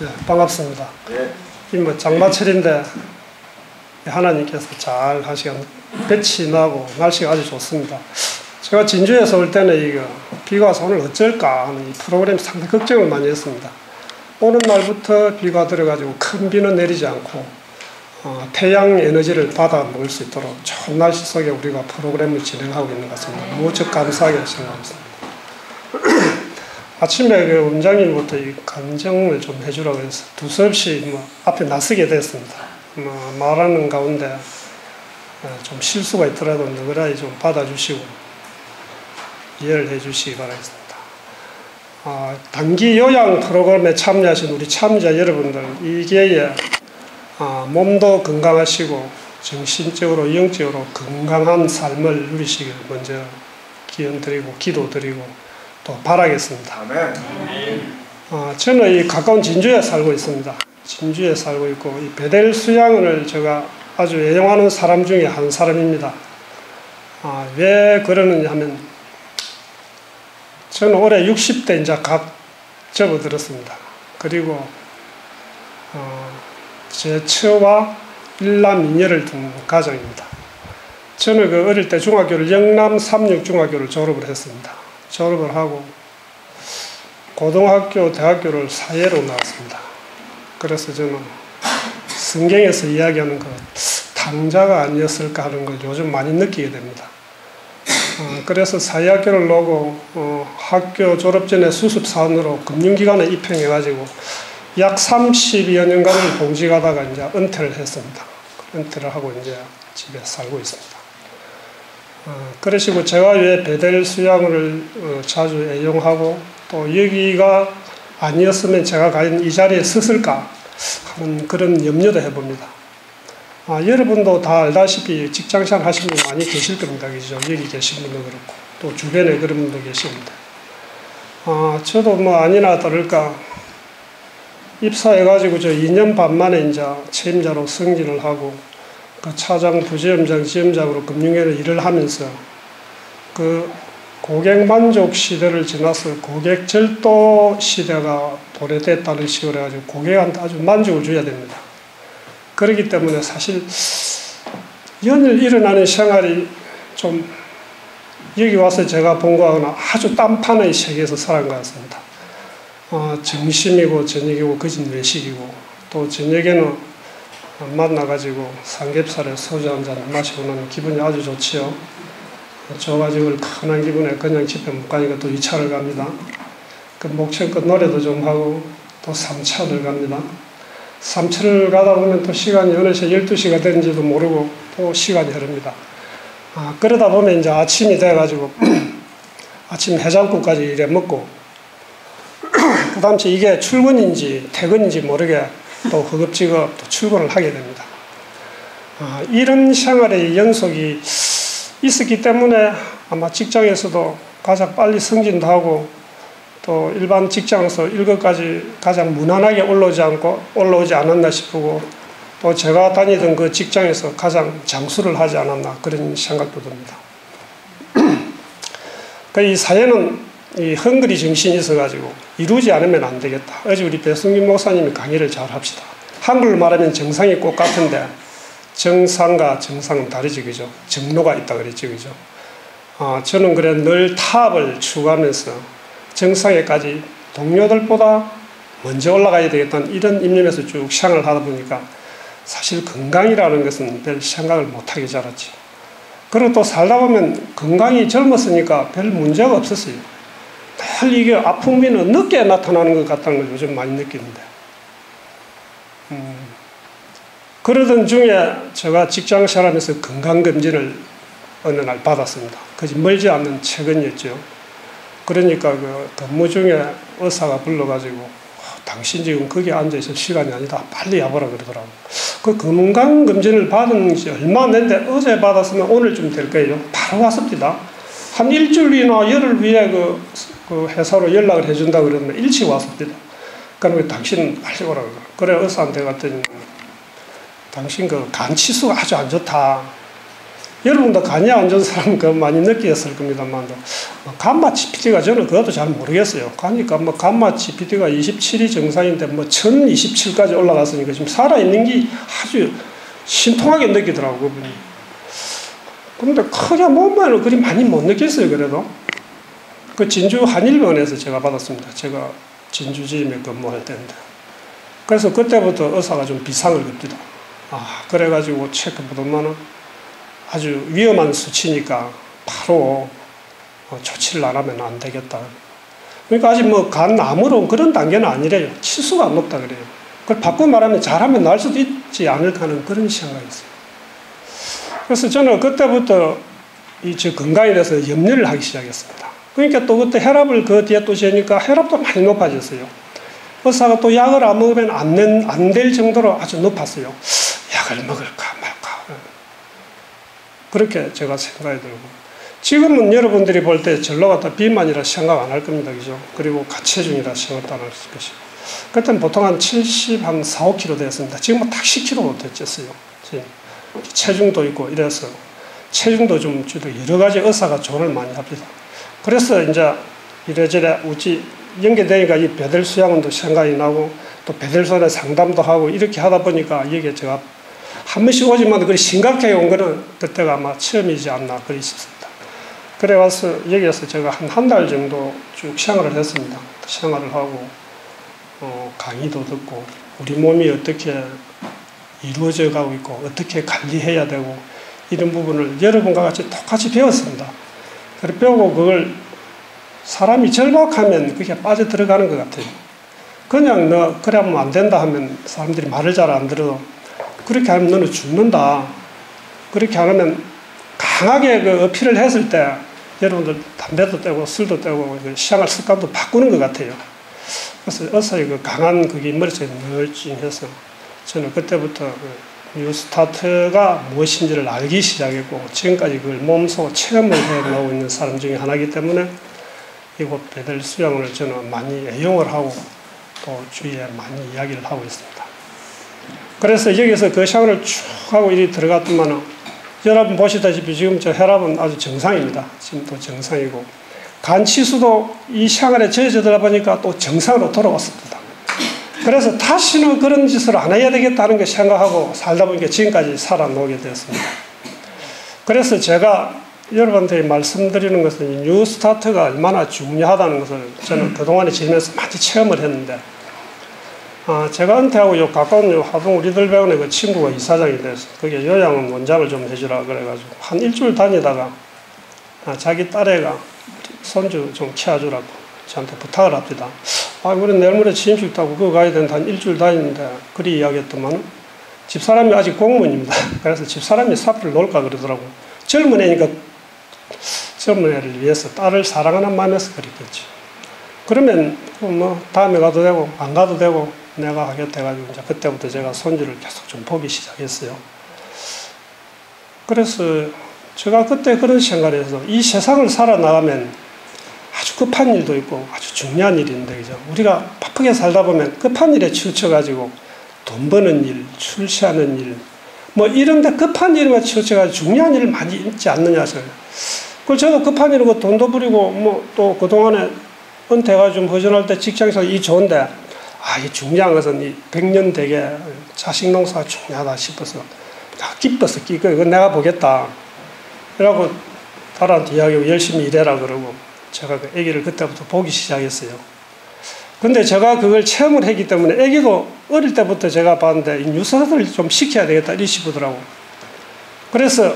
네, 반갑습니다. 네. 이 뭐 장마철인데 하나님께서 잘 하시간 빛이 나고 날씨가 아주 좋습니다. 제가 진주에서 올 때는 이거 비가 와서 오늘 어쩔까 하는 이 프로그램 상당히 걱정을 많이 했습니다. 오는 날부터 비가 들어가지고 큰 비는 내리지 않고 태양 에너지를 받아 먹을 수 있도록 좋은 날씨 속에 우리가 프로그램을 진행하고 있는 것 같습니다. 무척 감사하게 생각합니다. 아침에 그 원장님부터 이 간증을 좀 해주라고 해서 두서없이 앞에 나서게 됐습니다. 말하는 가운데 좀 실수가 있더라도 너그러이 좀 받아주시고 이해를 해주시기 바라겠습니다. 단기 요양 프로그램에 참여하신 우리 참여자 여러분들, 이 기회에 몸도 건강하시고 정신적으로 영적으로 건강한 삶을 누리시길 먼저 기원드리고 기도드리고 또 바라겠습니다. 저는 이 가까운 진주에 살고 있습니다. 진주에 살고 있고 이 베델 수양원을 제가 아주 애용하는 사람 중에 한 사람입니다. 왜 그러느냐 하면 저는 올해 60대 이제 갓 접어들었습니다. 그리고 제 처와 일남 이녀를 둔 가정입니다. 저는 그 어릴 때 중학교를 영남 삼육중학교를 졸업을 했습니다. 졸업을 하고 고등학교, 대학교를 사회로 나왔습니다. 그래서 저는 성경에서 이야기하는 그 탕자가 아니었을까 하는 걸 요즘 많이 느끼게 됩니다. 그래서 사회학교를 나오고 학교 졸업 전에 수습사원으로 금융기관에 입행해가지고 약 30여 년간을 봉직하다가 이제 은퇴를 했습니다. 은퇴를 하고 이제 집에 살고 있습니다. 그러시고 제가 왜 베델 수양을 자주 애용하고 또 여기가 아니었으면 제가 과연 이 자리에 섰을까 하는 그런 염려도 해봅니다. 여러분도 다 알다시피 직장생활 하시는 분 많이 계실 겁니다. 그죠? 여기 계신 분도 그렇고 또 주변에 그런 분도 계십니다. 저도 뭐 아니나 다를까 입사해가지고 저 2년 반 만에 이제 책임자로 승진을 하고 그 차장, 부지점장, 지점장으로 금융회를 일을 하면서 그 고객 만족 시대를 지나서 고객 절도 시대가 도래됐다는 식으로 해가지고 고객한테 아주 만족을 줘야 됩니다. 그렇기 때문에 사실 연일 일어나는 생활이 좀 여기 와서 제가 본 거하고는 아주 딴판의 세계에서 살아간 것 같습니다. 점심이고 저녁이고 거진 외식이고 또 저녁에는 만나가지고 삼겹살에 소주 한잔 마시고 나면 기분이 아주 좋지요. 좋아가지고 편한 기분에 그냥 집에 못 가니까 또 2차를 갑니다. 그 목청껏 노래도 좀 하고 또 3차를 갑니다. 3차를 가다 보면 또 시간이 어느새 12시가 되는지도 모르고 또 시간이 흐릅니다. 그러다 보면 이제 아침이 돼가지고 아침 해장국까지 이래 먹고 그 다음 주 이게 출근인지 퇴근인지 모르게 또 허겁지겁 또 출근을 하게 됩니다. 이런 생활의 연속이 있었기 때문에 아마 직장에서도 가장 빨리 승진도 하고 또 일반 직장에서 1급까지 가장 무난하게 올라오지 않았나 싶고 또 제가 다니던 그 직장에서 가장 장수를 하지 않았나 그런 생각도 듭니다. 이 사회는 이 헝그리 정신이 있어가지고 이루지 않으면 안 되겠다. 어제 우리 배승균 목사님이 강의를 잘 합시다. 한글로 말하면 정상이 꼭 같은데 정상과 정상은 다르지, 그죠? 정로가 있다 그랬지, 그죠? 저는 그래 늘 타업을 추구하면서 정상에까지 동료들보다 먼저 올라가야 되겠다는 이런 입념에서 쭉 생활을 하다 보니까 사실 건강이라는 것은 별 생각을 못하게 자랐지. 그리고 또 살다 보면 건강이 젊었으니까 별 문제가 없었어요. 늘 이게 아픔이는 늦게 나타나는 것 같다는 걸 요즘 많이 느끼는데. 그러던 중에 제가 직장 생활하면서 건강검진을 어느 날 받았습니다. 그지 멀지 않는 최근이었죠. 그러니까 그 근무 중에 의사가 불러가지고 당신 지금 거기 앉아있을 시간이 아니다. 빨리 와보라 그러더라고. 그 건강검진을 받은 지 얼마 안 됐는데 어제 받았으면 오늘쯤 될 거예요. 바로 왔습니다. 한 일주일이나 열흘 위에 그 회사로 연락을 해준다 그러면 일찍 왔습니다. 그러면 당신은 빨리 오라 그러더라고. 그래 의사한테 갔더니 당신 그 간 치수가 아주 안 좋다. 여러분도 간이 안 좋은 사람은 그거 많이 느끼었을 겁니다만, 감마 GPT가 저는 그것도 잘 모르겠어요. 가니까 뭐 감마 GPT가 27이 정상인데 뭐 1027까지 올라갔으니까 지금 살아있는 게 아주 신통하게 느끼더라고요, 그분이. 그런데 크게 몸만은 그리 많이 못 느꼈어요, 그래도. 그 진주 한일병원에서 제가 받았습니다. 제가 진주지임에 근무할 때인데. 그래서 그때부터 의사가 좀 비상을 겁니다. 그래가지고 체크보더만은 아주 위험한 수치니까 바로 조치를 안 하면 안 되겠다. 그러니까 아직 뭐 간 암으로 그런 단계는 아니래요. 치수가 안 높다 그래요. 그걸 바꾸고 말하면 잘하면 나을 수도 있지 않을까 하는 그런 생각이 있어요. 그래서 저는 그때부터 저 건강에 대해서 염려를 하기 시작했습니다. 그러니까 또 그때 혈압을 그 뒤에 또 재니까 혈압도 많이 높아졌어요. 의사가 또 약을 안 먹으면 안 될 정도로 아주 높았어요. 약을 먹을까 말까. 그렇게 제가 생각이 들고. 지금은 여러분들이 볼 때 절로 갖다 비만이라 생각 안 할 겁니다. 그죠? 그리고 가체중이라 생각도 안 할 것이고. 그때는 보통 한 70, 한 4, 5kg 되었습니다. 지금은 딱 10kg 됐었어요. 체중도 있고 이래서 체중도 좀 줄이고 여러 가지 의사가 조언을 많이 합니다. 그래서 이제 이래저래 우지 연계되니까 이 배들 수양원도 생각이 나고 또 배들 수양원에 상담도 하고 이렇게 하다 보니까 여기에 제가 한 번씩 오지만 그리 심각하게 온 거는 그때가 아마 처음이지 않나 그리 싶습니다. 그래 와서 여기에서 제가 한 달 정도 쭉 생활을 했습니다. 생활을 하고 강의도 듣고 우리 몸이 어떻게 이루어져 가고 있고 어떻게 관리해야 되고 이런 부분을 여러분과 같이 똑같이 배웠습니다. 그래 배우고 그걸 사람이 절박하면 그게 빠져 들어가는 것 같아요. 그냥 너 그래 하면 안 된다 하면 사람들이 말을 잘 안 들어도 그렇게 하면 너는 죽는다. 그렇게 하면 강하게 그 어필을 했을 때 여러분들 담배도 떼고 술도 떼고 생활 습관도 바꾸는 것 같아요. 그래서 의사의 그 강한 그게 머릿속에 널찍해서 저는 그때부터 뉴스타트가 무엇인지를 알기 시작했고 지금까지 그걸 몸소 체험을 해나오고 있는 사람 중에 하나이기 때문에 이곳 배들 수양원을 저는 많이 애용을 하고 또 주위에 많이 이야기를 하고 있습니다. 그래서 여기서 그 샤워를 쭉 하고 이리 들어갔더만은 여러분 보시다시피 지금 저 혈압은 아주 정상입니다. 지금도 정상이고 간 치수도 이 샤워에 젖어들어 보니까 또 정상으로 돌아왔습니다. 그래서 다시는 그런 짓을 안 해야 되겠다는 걸 생각하고 살다 보니까 지금까지 살아나오게 되었습니다. 그래서 제가 여러분들이 말씀드리는 것은 뉴스타트가 얼마나 중요하다는 것을 저는 그동안에 지내면서 많이 체험을 했는데 제가 은퇴하고 요 가까운 요 하동 우리들 병원에 그 친구가 이사장이 돼서 거기에 요양 원장을 좀 해주라 그래가지고 한 일주일 다니다가 자기 딸애가 손주 좀 키워주라고 저한테 부탁을 합니다. 우리 내일 모레 취임식 따고 그거 가야 되는데 한 일주일 다니는데 그리 이야기했더만 집사람이 아직 공무원입니다. 그래서 집사람이 사표를 놓을까 그러더라고. 젊은 애니까 젊은 애를 위해서 딸을 사랑하는 마음에서 그랬겠지. 그러면 뭐 다음에 가도 되고 안 가도 되고 내가 하겠다 해가지고 이제 그때부터 제가 손주를 계속 좀 보기 시작했어요. 그래서 제가 그때 그런 생각을 해서 이 세상을 살아나가면 아주 급한 일도 있고 아주 중요한 일인데 그죠? 우리가 바쁘게 살다 보면 급한 일에 치우쳐가지고 돈 버는 일, 출세하는 일 뭐 이런데 급한 일에 치우쳐가지고 중요한 일을 많이 있지 않느냐 저는. 그 저도 급한 일이고 돈도 부리고 뭐 또 그동안에 은퇴가 좀 허전할 때 직장에서 이 좋은데 이 중요한 것은 이 100년 대계 자식 농사가 중요하다 싶어서 기뻐서 이거 내가 보겠다. 그러고 딸한테 이야기하고 열심히 일해라 그러고 제가 그 아기를 그때부터 보기 시작했어요. 근데 제가 그걸 체험을 했기 때문에 아기도 어릴 때부터 제가 봤는데 이 뉴스타트를 좀 시켜야 되겠다 이리 싶더라고. 그래서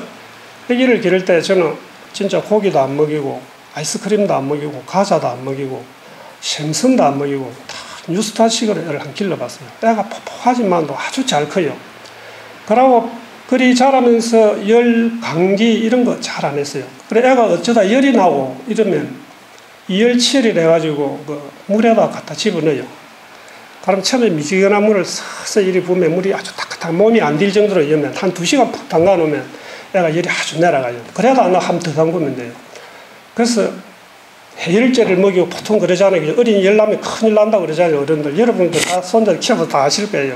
아기를 기를 때 저는 진짜 고기도 안 먹이고 아이스크림도 안 먹이고 과자도 안 먹이고 생선도 안 먹이고 다 뉴스타트식으로 애를 한 길러봤어요. 애가 포포하지만도 아주 잘 커요. 그러고 그리 자라면서 열, 감기 이런 거 잘 안 했어요. 그래 애가 어쩌다 열이 나고 이러면 이열치열을 해가지고 그 물에다 갖다 집어넣어요. 그럼 처음에 미지근한 물을 서서히 이리 부으면 물이 아주 따뜻한 몸이 안 딜 정도로 열면 한 2시간 푹 담가 놓으면 애가 열이 아주 내려가요. 그래도 한 번 더 담그면 돼요. 그래서 해열제를 먹이고 보통 그러잖아요. 어린이 열 나면 큰일 난다고 그러잖아요. 어른들. 여러분들 다 손자를 키워서 다 아실 거예요.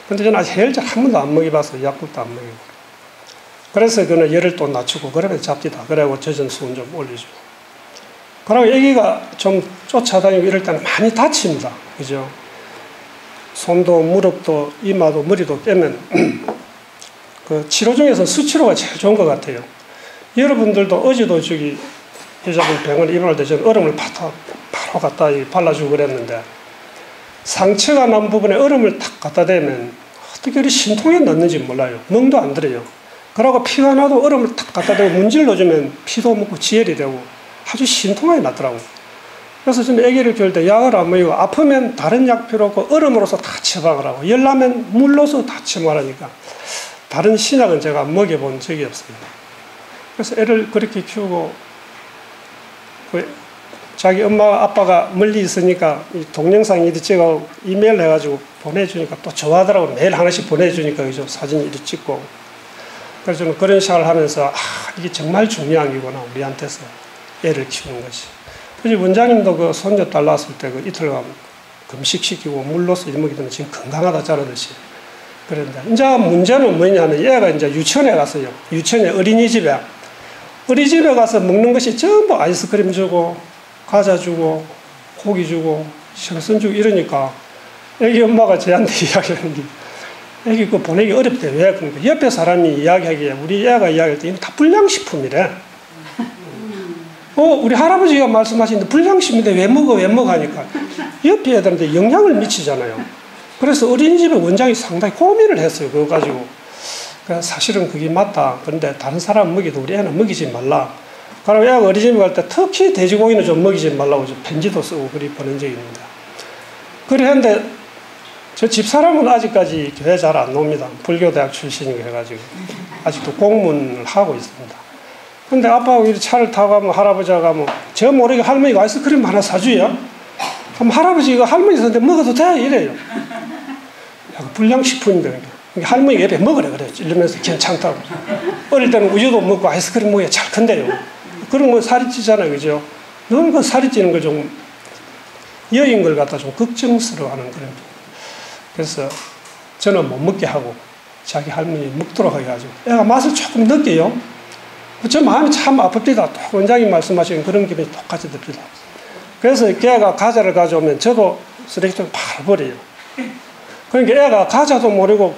근데 저는 아직 해열제 한 번도 안 먹여봐서 약국도 안 먹이고. 그래서 그는 열을 또 낮추고 그러면 잡디다. 그래고 젖은 수은 좀 올려주고. 그리고 애기가 좀 쫓아다니고 이럴 때는 많이 다칩니다. 그죠? 손도 무릎도 이마도 머리도 깨면 그 치료 중에서 수치료가 제일 좋은 것 같아요. 여러분들도 어제도 저기 여자분 병원에 입원할 때 저는 얼음을 바로 갖다 발라주고 그랬는데 상처가 난 부분에 얼음을 탁 갖다 대면 어떻게 이렇게 신통에 넣는지 몰라요. 멍도 안 들어요. 그러고 피가 나도 얼음을 탁 갖다 대고 문질러주면 피도 먹고 지혈이 되고 아주 신통하게 났더라고요. 그래서 저는 아기를 키울 때 약을 안 먹이고 아프면 다른 약 필요 없고 얼음으로서 다 처방을 하고 열나면 물로서 다 처방하니까 다른 신약은 제가 먹여본 적이 없습니다. 그래서 애를 그렇게 키우고 자기 엄마 아빠가 멀리 있으니까 이 동영상 이리 찍어 이메일 해가지고 보내주니까 또 좋아하더라고요. 매일 하나씩 보내주니까 그죠? 사진 이리 찍고. 그래서 저는 그런 생각을 하면서 이게 정말 중요한 거구나 우리한테서 애를 키우는 것이. 그래서 원장님도 그 손녀 딸 낳았을 때 그 이틀간 금식시키고 물로서 이먹이더니 지금 건강하다 자라듯이. 그런데 이제 문제는 뭐냐면 얘가 이제 유치원에 갔어요. 유치원에 어린이집에 가서 먹는 것이 전부 아이스크림 주고 과자 주고 고기 주고 생선 주고 이러니까 애기 엄마가 저한테 이야기하는 게 애기 그거 보내기 어렵대. 왜? 그러니까 옆에 사람이 이야기하기에 우리 애가 이야기할 때 이거 다 불량식품이래. 우리 할아버지가 말씀하시는데 불량식품인데 왜 먹어 하니까 옆에 애들한테 영향을 미치잖아요. 그래서 어린이집에 원장이 상당히 고민을 했어요. 그거 가지고. 사실은 그게 맞다. 그런데 다른 사람 먹이도 우리 애는 먹이지 말라. 그리고 애가 어린이집에 갈 때 특히 돼지고기는 좀 먹이지 말라고 편지도 쓰고 그리 보낸 적이 있습니다. 그랬는데 저 집사람은 아직까지 교회 잘 안 놉니다. 불교대학 출신이고 해가지고 아직도 공문을 하고 있습니다. 근데 아빠하고 이렇게 차를 타고 가면 할아버지가 가면 저 모르게 할머니가 아이스크림 하나 사주요. 그럼 할아버지 이거 할머니 있었는데 먹어도 돼? 이래요. 불량식품인데 할머니가 옆에 먹으래 그래. 이러면서 괜찮다고. 어릴 때는 우유도 먹고 아이스크림 먹어야 잘 큰대요. 그런 거 살이 찌잖아요. 그죠? 너무 그 살이 찌는 걸 좀 여인 걸 갖다 좀 걱정스러워하는 그런. 그래서 저는 못 먹게 하고 자기 할머니 먹도록 하게 하죠. 애가 맛을 조금 느껴요. 저 마음이 참 아픕니다. 또 원장님 말씀하시는 그런 기분이 똑같이 듭니다. 그래서 걔가 과자를 가져오면 저도 쓰레기통에 바로 버려요. 그러니까 애가 과자도 모르고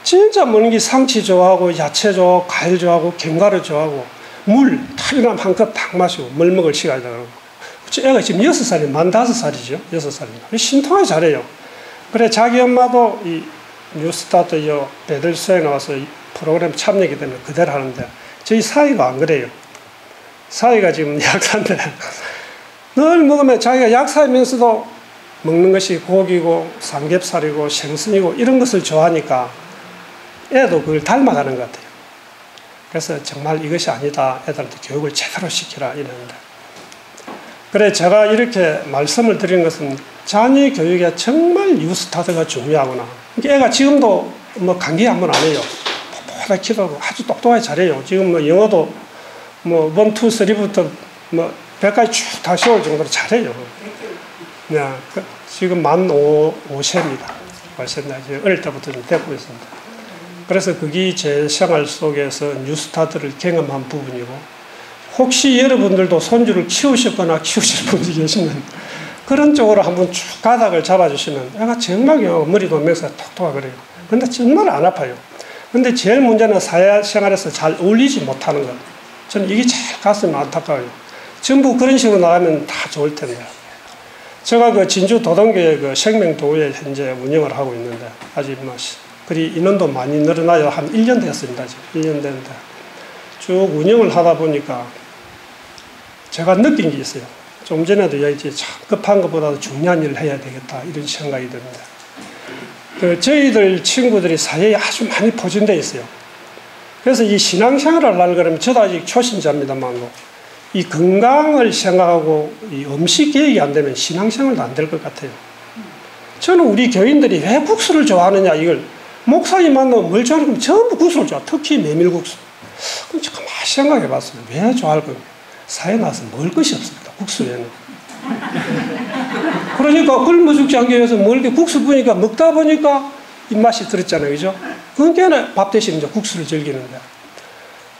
진짜 먹는 게 상치 좋아하고 야채 좋아하고 과일 좋아하고 견과류 좋아하고 물 타이남 한 컵 딱 마시고 물 먹을 시간이다. 애가 지금 6살이 만 5살이죠. 6살입니다. 신통하게 잘해요. 그래 자기 엄마도 이 뉴스타트 배들수에 나와서 이 프로그램 참여하기 때문에 그대로 하는데 저희 사위가 안 그래요. 사위가 지금 약사인데 늘 먹으면 자기가 약사이면서도 먹는 것이 고기고 삼겹살이고 생선이고 이런 것을 좋아하니까 애도 그걸 닮아가는 것 같아요. 그래서 정말 이것이 아니다. 애들한테 교육을 제대로 시키라 이러는데. 그래 제가 이렇게 말씀을 드리는 것은 자녀 교육에 정말 뉴스타트가 중요하구나. 애가 지금도 뭐 감기 한 번 안 해요. 뽀뽀하게 키우고 아주 똑똑하게 잘해요. 지금 뭐 영어도 뭐 1, 2, 3부터 뭐 100까지 쭉 다 세울 정도로 잘해요. 네, 지금 만 5세입니다. 어릴 때부터 좀 되고 있습니다. 그래서 그게 제 생활 속에서 뉴스타트를 경험한 부분이고 혹시 여러분들도 손주를 키우셨거나 키우실 분이 계시면 그런 쪽으로 한번 쭉 가닥을 잡아주시면 애가 정말요 머리도 면서 똑똑하고 그래요. 근데 정말 안 아파요. 근데 제일 문제는 사회생활에서 잘 어울리지 못하는 것. 저는 이게 제일 가슴이 안타까워요. 전부 그런 식으로 나가면 다 좋을 텐데. 제가 그 진주 도동교회 그 생명도에 현재 운영을 하고 있는데 아직 뭐 그리 인원도 많이 늘어나요. 한 1년 됐습니다. 지금 1년 됐는데 쭉 운영을 하다 보니까 제가 느낀 게 있어요. 좀 전에도 얘기했지 참 급한 것보다도 중요한 일을 해야 되겠다 이런 생각이 듭니다. 저희들 친구들이 사회에 아주 많이 포진되어 있어요. 그래서 이 신앙생활을 하려고 그러면 저도 아직 초신자입니다만 이 건강을 생각하고 이 음식 계획이 안 되면 신앙생활도 안 될 것 같아요. 저는 우리 교인들이 왜 국수를 좋아하느냐 이걸 목사님 만나면 뭘 좋아하는 건 전부 국수를 좋아. 특히 메밀국수. 그럼 제가 많이 생각해 봤어요. 왜 좋아할 겁니까? 사회 나와서 먹을 것이 없습니다. 국수 외에는. 그러니까 굶어 죽지 않기 위해서 먹을 게 국수 보니까 먹다 보니까 입맛이 들었잖아요. 그죠? 그러니까 밥 대신 이제 국수를 즐기는데.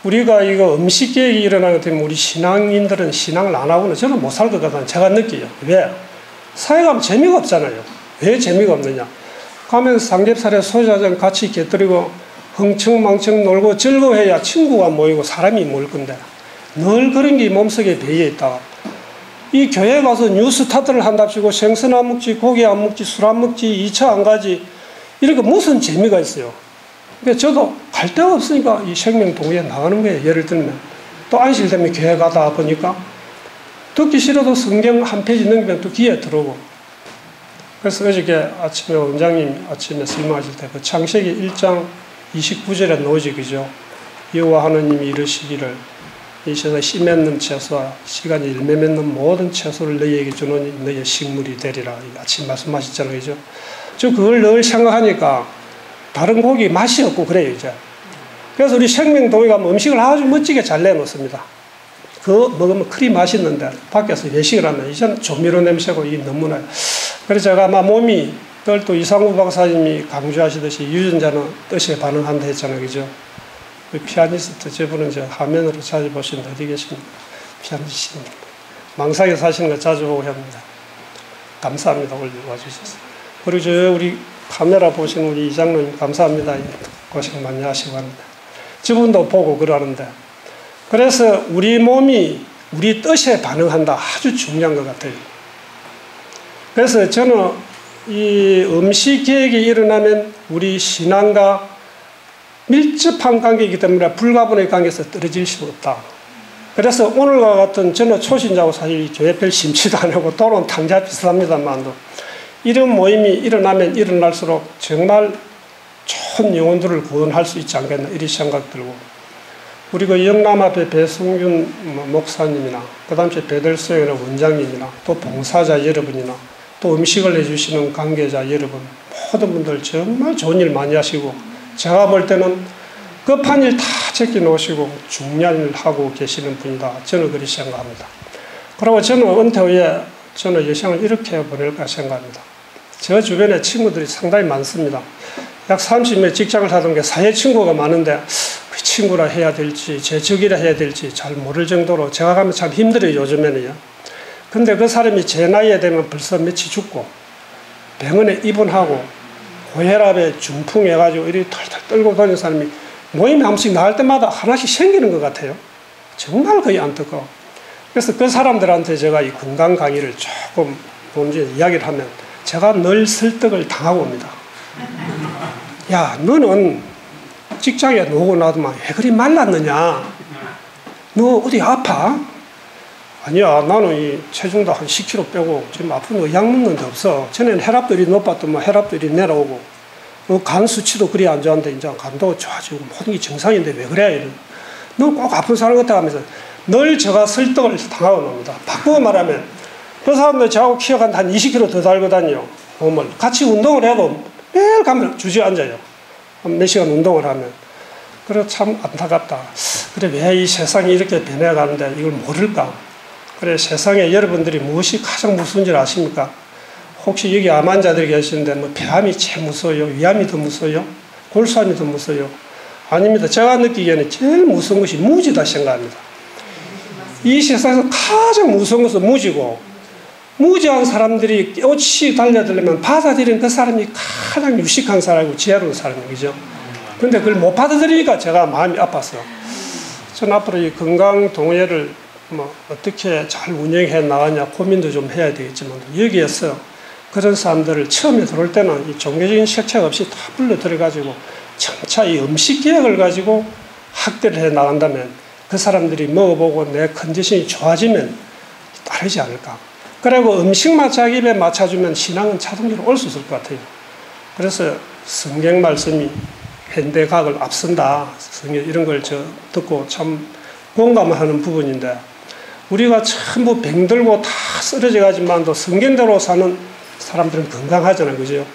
우리가 이거 음식 계획이 일어나게 되면 우리 신앙인들은 신앙을 안 하고는 저는 못 살 것 같다는 제가 느껴요. 왜? 사회 가면 재미가 없잖아요. 왜 재미가 없느냐? 가면 삼겹살에 소주 한잔 같이 곁들이고 흥청망청 놀고 즐거워해야 친구가 모이고 사람이 모일 건데 늘 그런 게 몸속에 배어 있다. 이 교회 가서 뉴스타트를 한답시고 생선 안 먹지, 고기 안 먹지, 술 안 먹지, 2차 안 가지, 이렇게 무슨 재미가 있어요. 그러니까 저도 갈 데가 없으니까 이 생명동호회 나가는 거예요. 예를 들면 또 안실되면 교회 가다 보니까 듣기 싫어도 성경 한 페이지 넘기면 또 귀에 들어오고. 그래서 어저께 아침에 원장님 아침에 설명하실 때 그 창세기 1장 29절에 나오지, 그죠? 여호와 하나님이 이르시기를 이 세상에 씨 맺는 채소와 시간이 열매 맺는 모든 채소를 너희에게 주노니 너희의 식물이 되리라. 아침 말씀하셨잖아요, 그죠? 저 그걸 늘 생각하니까 다른 고기 맛이 없고 그래요, 이제. 그래서 우리 생명동에 가면 음식을 아주 멋지게 잘 내놓습니다. 그거 먹으면 그리 맛있는데 밖에서 외식을 하면 이제는 조미료 냄새고 이 너무나요. 그래서 제가 아마 몸이 또 이상구 박사님이 강조하시듯이 유전자는 뜻에 반응한다 했잖아요, 그죠? 피아니스트 저분은 저 화면으로 자주 보시는데 어디 계십니까? 피아니스트입니다. 망상에 사시는 거 자주 보고 합니다. 감사합니다. 오늘 와주셔서. 그리고 저 우리 카메라 보시는 우리 이장로님 감사합니다. 고생 많이 하시고 합니다. 저분도 보고 그러는데, 그래서 우리 몸이 우리 뜻에 반응한다. 아주 중요한 것 같아요. 그래서 저는 이 음식 계획이 일어나면 우리 신앙과 밀접한 관계이기 때문에 불가분의 관계에서 떨어질 수 없다. 그래서 오늘과 같은 저는 초신자고 사실 이 교회 별 심치도 안 하고 돈은 탕자 비슷합니다만도 이런 모임이 일어나면 일어날수록 정말 좋은 영혼들을 구원할 수 있지 않겠나 이런 생각 들고, 우리 그 영남 앞에 배성균 목사님이나 그 다음에 배들소연의 원장님이나 또 봉사자 여러분이나 또 음식을 해주시는 관계자 여러분 모든 분들 정말 좋은 일 많이 하시고 제가 볼 때는 급한 일 다 제껴놓으시고 중요한 일을 하고 계시는 분이다. 저는 그렇게 생각합니다. 그리고 저는 은퇴 후에 저는 여생을 이렇게 보낼까 생각합니다. 저 주변에 친구들이 상당히 많습니다. 약 30몇 직장을 하던 게 사회 친구가 많은데 그 친구라 해야 될지 제 적이라 해야 될지 잘 모를 정도로 제가 가면 참 힘들어요, 요즘에는요. 근데 그 사람이 제 나이에 되면 벌써 며칠 죽고 병원에 입원하고 고혈압에 중풍해가지고 이렇게 털털 떨고 다니는 사람이 모임에 한 번씩 나갈 때마다 하나씩 생기는 것 같아요. 정말 거의 안타까워. 그래서 그 사람들한테 제가 이 건강 강의를 조금 먼저 이야기를 하면 제가 늘 설득을 당하고 옵니다. 야, 너는 직장에 나오고 나더만 왜 그리 말랐느냐? 너 어디 아파? 아니야, 나는 이 체중도 한 10kg 빼고 지금 아픈 거 약 먹는 데 없어. 전에는 혈압도 이리 높았더만 혈압도 이리 내려오고 간 수치도 그리 안 좋았는데 이제 간도 좋아지고 모든 게 정상인데 왜 그래? 너 꼭 아픈 사람 같아 하면서 늘 제가 설득을 당하고 놉니다. 바꾸고 말하면 그 사람들 저하고 키가 한 20kg 더 달고 다녀요. 몸을 같이 운동을 해도 매일 가면 주저앉아요. 몇 시간 운동을 하면. 그래 참 안타깝다. 그래 왜 이 세상이 이렇게 변해가는데 이걸 모를까? 그래 세상에 여러분들이 무엇이 가장 무서운 줄 아십니까? 혹시 여기 암 환자들이 계시는데 뭐 폐암이 제일 무서워요? 위암이 더 무서워요? 골수암이 더 무서워요? 아닙니다. 제가 느끼기에는 제일 무서운 것이 무지다 생각합니다. 이 세상에서 가장 무서운 것은 무지고, 무지한 사람들이 깨우치 달려들려면 받아들이는 그 사람이 가장 유식한 사람이고 지혜로운 사람이죠. 그죠? 근데 그걸 못 받아들이니까 제가 마음이 아팠어요. 전 앞으로 이 건강동호회를 뭐 어떻게 잘 운영해 나가냐 고민도 좀 해야 되겠지만, 여기에서 그런 사람들을 처음에 들어올 때는 이 종교적인 색채 없이 다 불러 들어가지고 점차 이 음식 계획을 가지고 학대를 해 나간다면 그 사람들이 먹어보고 내 컨디션이 좋아지면 따르지 않을까. 그리고 음식만 자기 입에 맞춰주면 신앙은 자동적으로 올 수 있을 것 같아요. 그래서 성경 말씀이 현대과학을 앞선다. 성경 이런 걸 듣고 참 공감하는 부분인데, 우리가 전부 병들고 다 쓰러져 가지만도 성경대로 사는 사람들은 건강하잖아요. 그죠?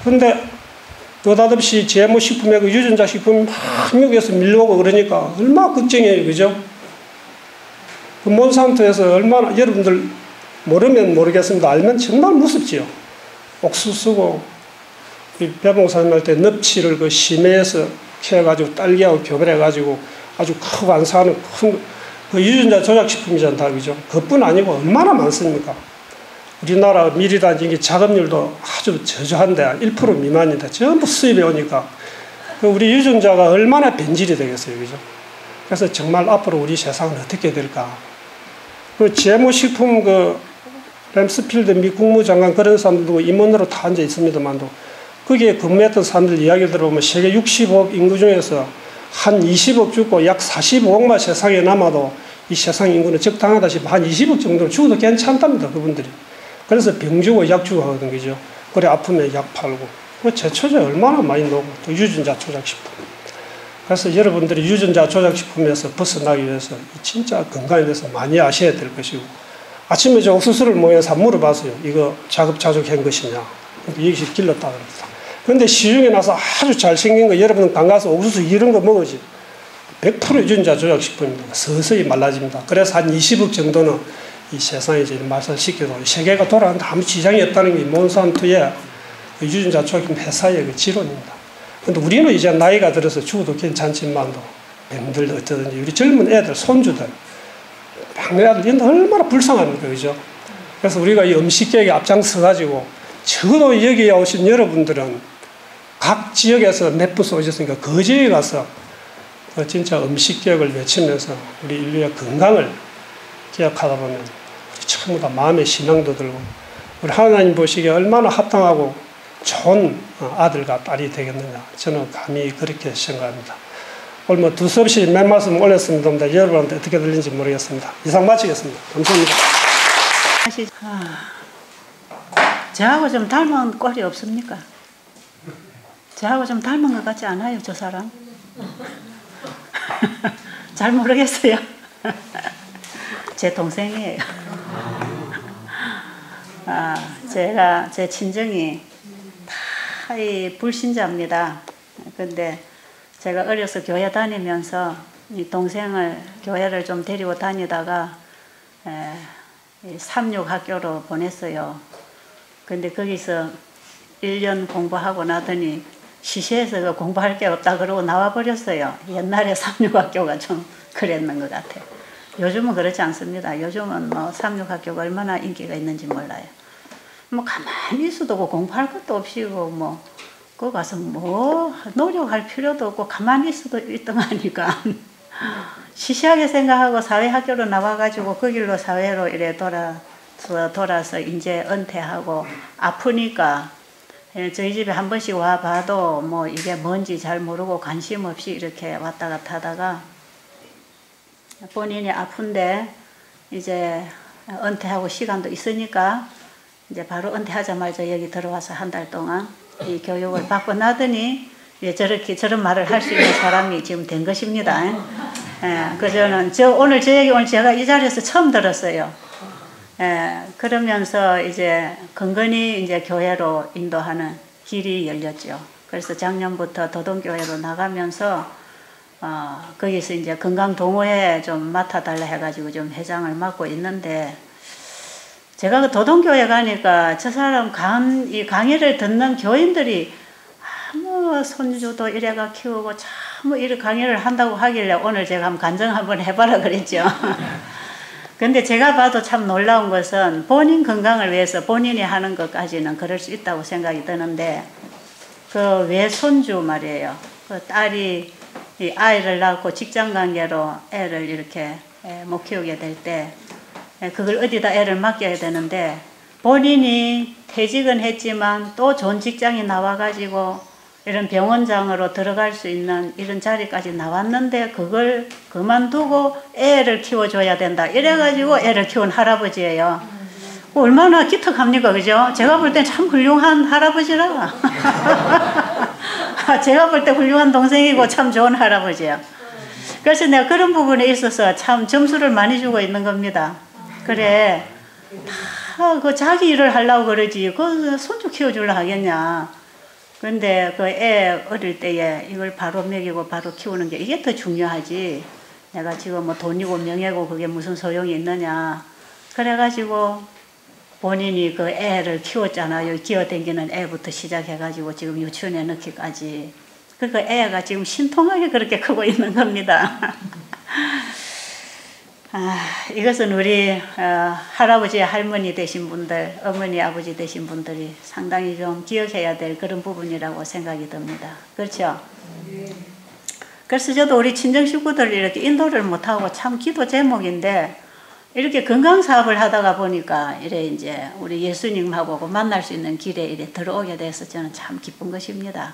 근데 느닷없이 제모식품에 그 유전자 식품이 막 미국에서 밀려오고 그러니까 얼마나 걱정해요. 그죠? 그 몬산토에서 얼마나, 여러분들 모르면 모르겠습니다. 알면 정말 무섭지요. 옥수수고, 배봉사님 할 때 넙치를 그 심해에서 캐가지고 딸기하고 교배해가지고 아주 크고 안사하는 큰 그 유전자 조작식품이잖아요. 그죠? 그뿐 아니고 얼마나 많습니까? 우리나라 밀이라든지 이게 작업률도 아주 저조한데 1% 미만인데 전부 수입에 오니까 우리 유전자가 얼마나 변질이 되겠어요. 그죠? 그래서 정말 앞으로 우리 세상은 어떻게 될까? 그 GMO 식품 그 램스필드 미 국무장관 그런 사람들도 임원으로 다 앉아 있습니다만도 거기에 근무했던 사람들 이야기 들어보면 세계 65억 인구 중에서 한 20억 죽고 약 45억만 세상에 남아도 이 세상 인구는 적당하다시피 한 20억 정도는 죽어도 괜찮답니다. 그분들이. 그래서 병 주고 약 주고 하거든. 그죠? 그래 아프면 약 팔고. 그 제초제 얼마나 많이 넣고 또 유전자 조작식품. 그래서 여러분들이 유전자 조작식품에서 벗어나기 위해서 진짜 건강에 대해서 많이 아셔야 될 것이고 아침에 저 옥수수를 모여서 물어봤어요. 이거 자급자족한 것이냐. 이것이 길렀다 그럽니다. 그런데 시중에 나서 아주 잘생긴 거 여러분 간 가서 옥수수 이런 거 먹으지 100% 유전자 조작식품입니다. 서서히 말라집니다. 그래서 한 20억 정도는 이 세상에 이제 말살시켜도 세계가 돌아가는데 아무 지장이 없다는 게 몬산토의 유전자 조작품 회사의 그 지론입니다. 근데 우리는 이제 나이가 들어서 죽어도 괜찮지만도 뱀들 어쩌든지 우리 젊은 애들, 손주들, 막내 아들 얼마나 불쌍합니까, 그죠? 그래서 우리가 이 음식계획에 앞장서가지고 적어도 여기에 오신 여러분들은 각 지역에서 몇 부서 오셨으니까 그 지역에 가서 진짜 음식계획을 외치면서 우리 인류의 건강을 기억하다 보면 전부 다 마음의 신앙도 들고 우리 하나님 보시기에 얼마나 합당하고 좋은 아들과 딸이 되겠느냐 저는 감히 그렇게 생각합니다. 오늘 뭐 두서없이 몇 말씀 올렸습니다. 여러분한테 어떻게 들린지 모르겠습니다. 이상 마치겠습니다. 감사합니다. 저하고 좀 닮은 꼴이 없습니까? 저하고 좀 닮은 것 같지 않아요, 저 사람? 잘 모르겠어요. 제 동생이에요. 제 친정이 다 이 불신자입니다. 근데 제가 어려서 교회 다니면서 이 동생을 교회를 좀 데리고 다니다가 삼육학교로 보냈어요. 근데 거기서 1년 공부하고 나더니 시시해서 공부할 게 없다 그러고 나와버렸어요. 옛날에 삼육학교가 좀 그랬는 것 같아요. 요즘은 그렇지 않습니다. 요즘은 뭐 삼육학교가 얼마나 인기가 있는지 몰라요. 뭐 가만히 있어도 공부할 것도 없이고 뭐 그 가서 뭐 노력할 필요도 없고 가만히 있어도 1등 하니까 시시하게 생각하고 사회학교로 나와가지고 그 길로 사회로 이래 돌아서 이제 은퇴하고 아프니까 저희 집에 한 번씩 와봐도 뭐 이게 뭔지 잘 모르고 관심 없이 이렇게 왔다 갔다 하다가 본인이 아픈데 이제 은퇴하고 시간도 있으니까 이제 바로 은퇴하자마자 여기 들어와서 한 달 동안 이 교육을 받고 나더니 저런 말을 할 수 있는 사람이 지금 된 것입니다. 그저는 오늘 저 얘기 오늘 제가 이 자리에서 처음 들었어요. 그러면서 이제 근근히 이제 교회로 인도하는 길이 열렸죠. 그래서 작년부터 도동교회로 나가면서 거기서 이제 건강동호회 좀 맡아달라 해가지고 좀 회장을 맡고 있는데 제가 그 도동교회 가니까 저 사람 이 강의를 듣는 교인들이 아무 손주도 이래가 키우고 참 이렇게 강의를 한다고 하길래 오늘 제가 한번 간증 한번 해봐라 그랬죠. 근데 제가 봐도 참 놀라운 것은 본인 건강을 위해서 본인이 하는 것까지는 그럴 수 있다고 생각이 드는데 그 외손주 말이에요. 그 딸이 이 아이를 낳고 직장 관계로 애를 이렇게 못 키우게 될 때 그걸 어디다 애를 맡겨야 되는데 본인이 퇴직은 했지만 또 좋은 직장에 나와가지고 이런 병원장으로 들어갈 수 있는 이런 자리까지 나왔는데 그걸 그만두고 애를 키워줘야 된다. 이래가지고 애를 키운 할아버지예요. 얼마나 기특합니까, 그죠? 제가 볼 땐 참 훌륭한 할아버지라. 제가 볼 때 훌륭한 동생이고 참 좋은 할아버지예요. 그래서 내가 그런 부분에 있어서 참 점수를 많이 주고 있는 겁니다. 그래, 다 그 자기 일을 하려고 그러지, 그 손주 키워주려 하겠냐. 근데 그 애 어릴 때에 이걸 바로 먹이고 바로 키우는 게 이게 더 중요하지. 내가 지금 뭐 돈이고 명예고 그게 무슨 소용이 있느냐. 그래가지고 본인이 그 애를 키웠잖아요. 기어다니는 애부터 시작해가지고 지금 유치원에 넣기까지. 그 애가 지금 신통하게 그렇게 크고 있는 겁니다. 이것은 우리 할아버지, 할머니 되신 분들, 어머니, 아버지 되신 분들이 상당히 좀 기억해야 될 그런 부분이라고 생각이 듭니다. 그렇죠? 그래서 저도 우리 친정 식구들 이렇게 인도를 못하고 참 기도 제목인데, 이렇게 건강 사업을 하다가 보니까 이래 이제 우리 예수님하고 만날 수 있는 길에 이래 들어오게 돼서 저는 참 기쁜 것입니다.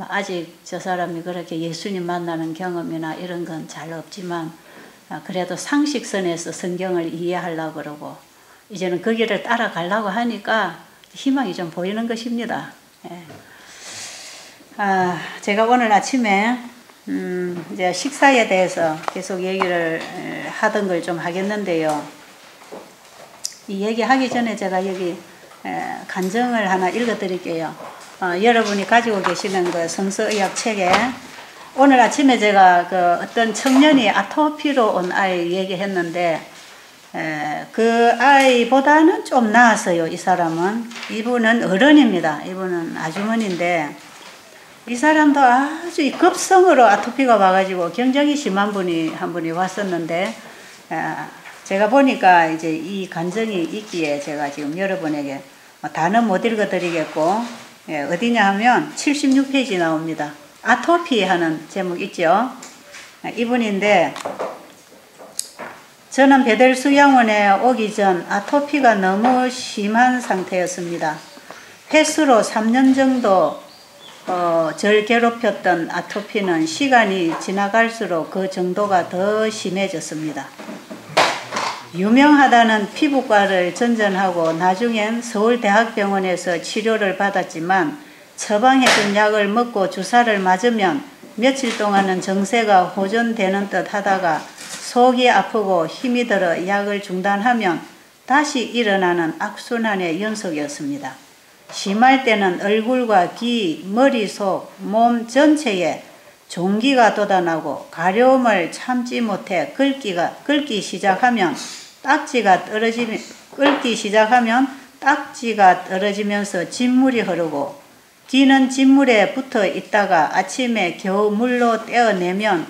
아직 저 사람이 그렇게 예수님 만나는 경험이나 이런 건 잘 없지만, 그래도 상식선에서 성경을 이해하려고 그러고 이제는 그 길을 따라가려고 하니까 희망이 좀 보이는 것입니다. 예. 제가 오늘 아침에 이제 식사에 대해서 계속 얘기를 하던 걸 좀 하겠는데요. 이 얘기하기 전에 제가 여기 간증을 하나 읽어드릴게요. 여러분이 가지고 계시는 그 성서의학 책에 오늘 아침에 제가 그 어떤 청년이 아토피로 온 아이 얘기했는데, 그 아이보다는 좀 나았어요. 이 사람은. 이분은 어른입니다. 이분은 아주머니인데, 이 사람도 아주 급성으로 아토피가 와가지고 굉장히 심한 분이 한 분이 왔었는데, 제가 보니까 이제 이 간증이 있기에 제가 지금 여러분에게 단어 못 읽어드리겠고, 어디냐 하면 76페이지 나옵니다. 아토피 하는 제목 있죠. 이분인데, 저는 베델 수양원에 오기 전 아토피가 너무 심한 상태였습니다. 횟수로 3년 정도 절 괴롭혔던 아토피는 시간이 지나갈수록 그 정도가 더 심해졌습니다. 유명하다는 피부과를 전전하고 나중엔 서울대학병원에서 치료를 받았지만 처방해준 약을 먹고 주사를 맞으면 며칠 동안은 정세가 호전되는 듯 하다가 속이 아프고 힘이 들어 약을 중단하면 다시 일어나는 악순환의 연속이었습니다. 심할 때는 얼굴과 귀, 머리속, 몸 전체에 종기가 돋아나고 가려움을 참지 못해 끓기 시작하면 딱지가 떨어지면서 진물이 흐르고, 귀는 진물에 붙어 있다가 아침에 겨우 물로 떼어내면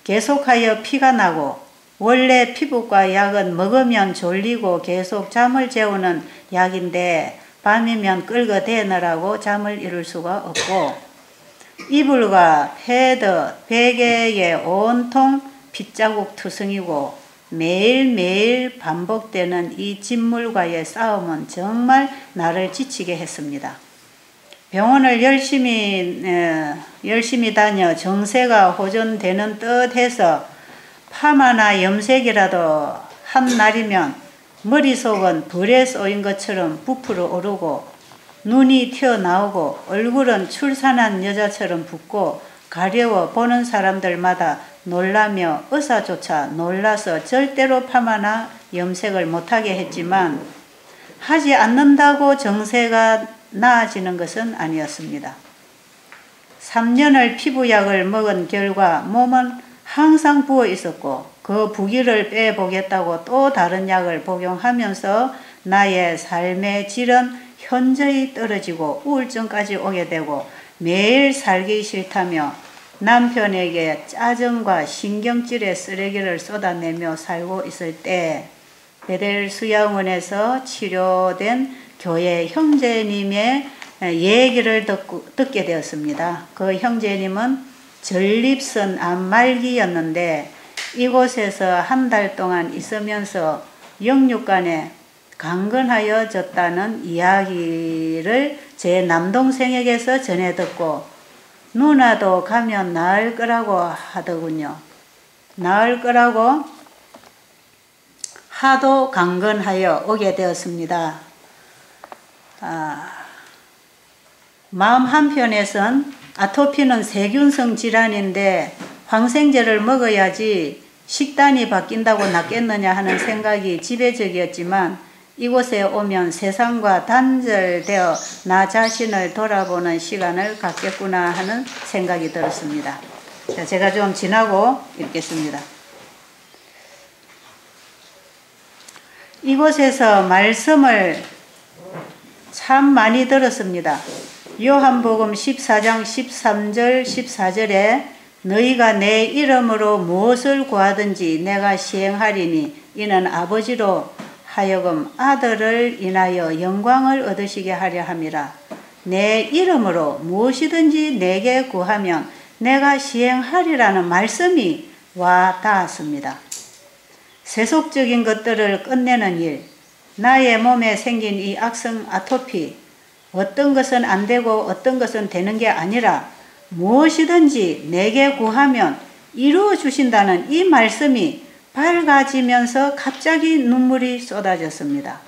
계속하여 피가 나고, 원래 피부과 약은 먹으면 졸리고 계속 잠을 재우는 약인데 밤이면 끌어대느라고 잠을 이룰 수가 없고, 이불과 패드, 베개에 온통 핏자국 투성이고 매일매일 반복되는 이 진물과의 싸움은 정말 나를 지치게 했습니다. 병원을 열심히 다녀 정세가 호전되는 듯 해서 파마나 염색이라도 한 날이면 머릿속은 불에 쏘인 것처럼 부풀어 오르고, 눈이 튀어나오고, 얼굴은 출산한 여자처럼 붓고 가려워 보는 사람들마다 놀라며 의사조차 놀라서 절대로 파마나 염색을 못하게 했지만, 하지 않는다고 정세가 나아지는 것은 아니었습니다. 3년을 피부약을 먹은 결과 몸은 항상 부어 있었고, 그 부기를 빼보겠다고 또 다른 약을 복용하면서 나의 삶의 질은 현저히 떨어지고 우울증까지 오게 되고 매일 살기 싫다며 남편에게 짜증과 신경질의 쓰레기를 쏟아내며 살고 있을 때, 베델 수양원에서 치료된 교회 형제님의 얘기를 듣게 되었습니다. 그 형제님은 전립선 암 말기였는데 이곳에서 한 달 동안 있으면서 영육간에 강건하여졌다는 이야기를 제 남동생에게서 전해 듣고, 누나도 가면 나을 거라고 하더군요. 나을 거라고 하도 강건하여 오게 되었습니다. 마음 한편에선 아토피는 세균성 질환인데 항생제를 먹어야지 식단이 바뀐다고 낫겠느냐 하는 생각이 지배적이었지만, 이곳에 오면 세상과 단절되어 나 자신을 돌아보는 시간을 갖겠구나 하는 생각이 들었습니다. 자, 제가 좀 지나고 읽겠습니다. 이곳에서 말씀을 참 많이 들었습니다. 요한복음 14장 13절 14절에 너희가 내 이름으로 무엇을 구하든지 내가 시행하리니 이는 아버지로 하여금 아들을 인하여 영광을 얻으시게 하려 함이라. 내 이름으로 무엇이든지 내게 구하면 내가 시행하리라는 말씀이 와 닿았습니다. 세속적인 것들을 끝내는 일, 나의 몸에 생긴 이 악성 아토피, 어떤 것은 안 되고 어떤 것은 되는 게 아니라 무엇이든지 내게 구하면 이루어 주신다는 이 말씀이 밝아지면서 갑자기 눈물이 쏟아졌습니다.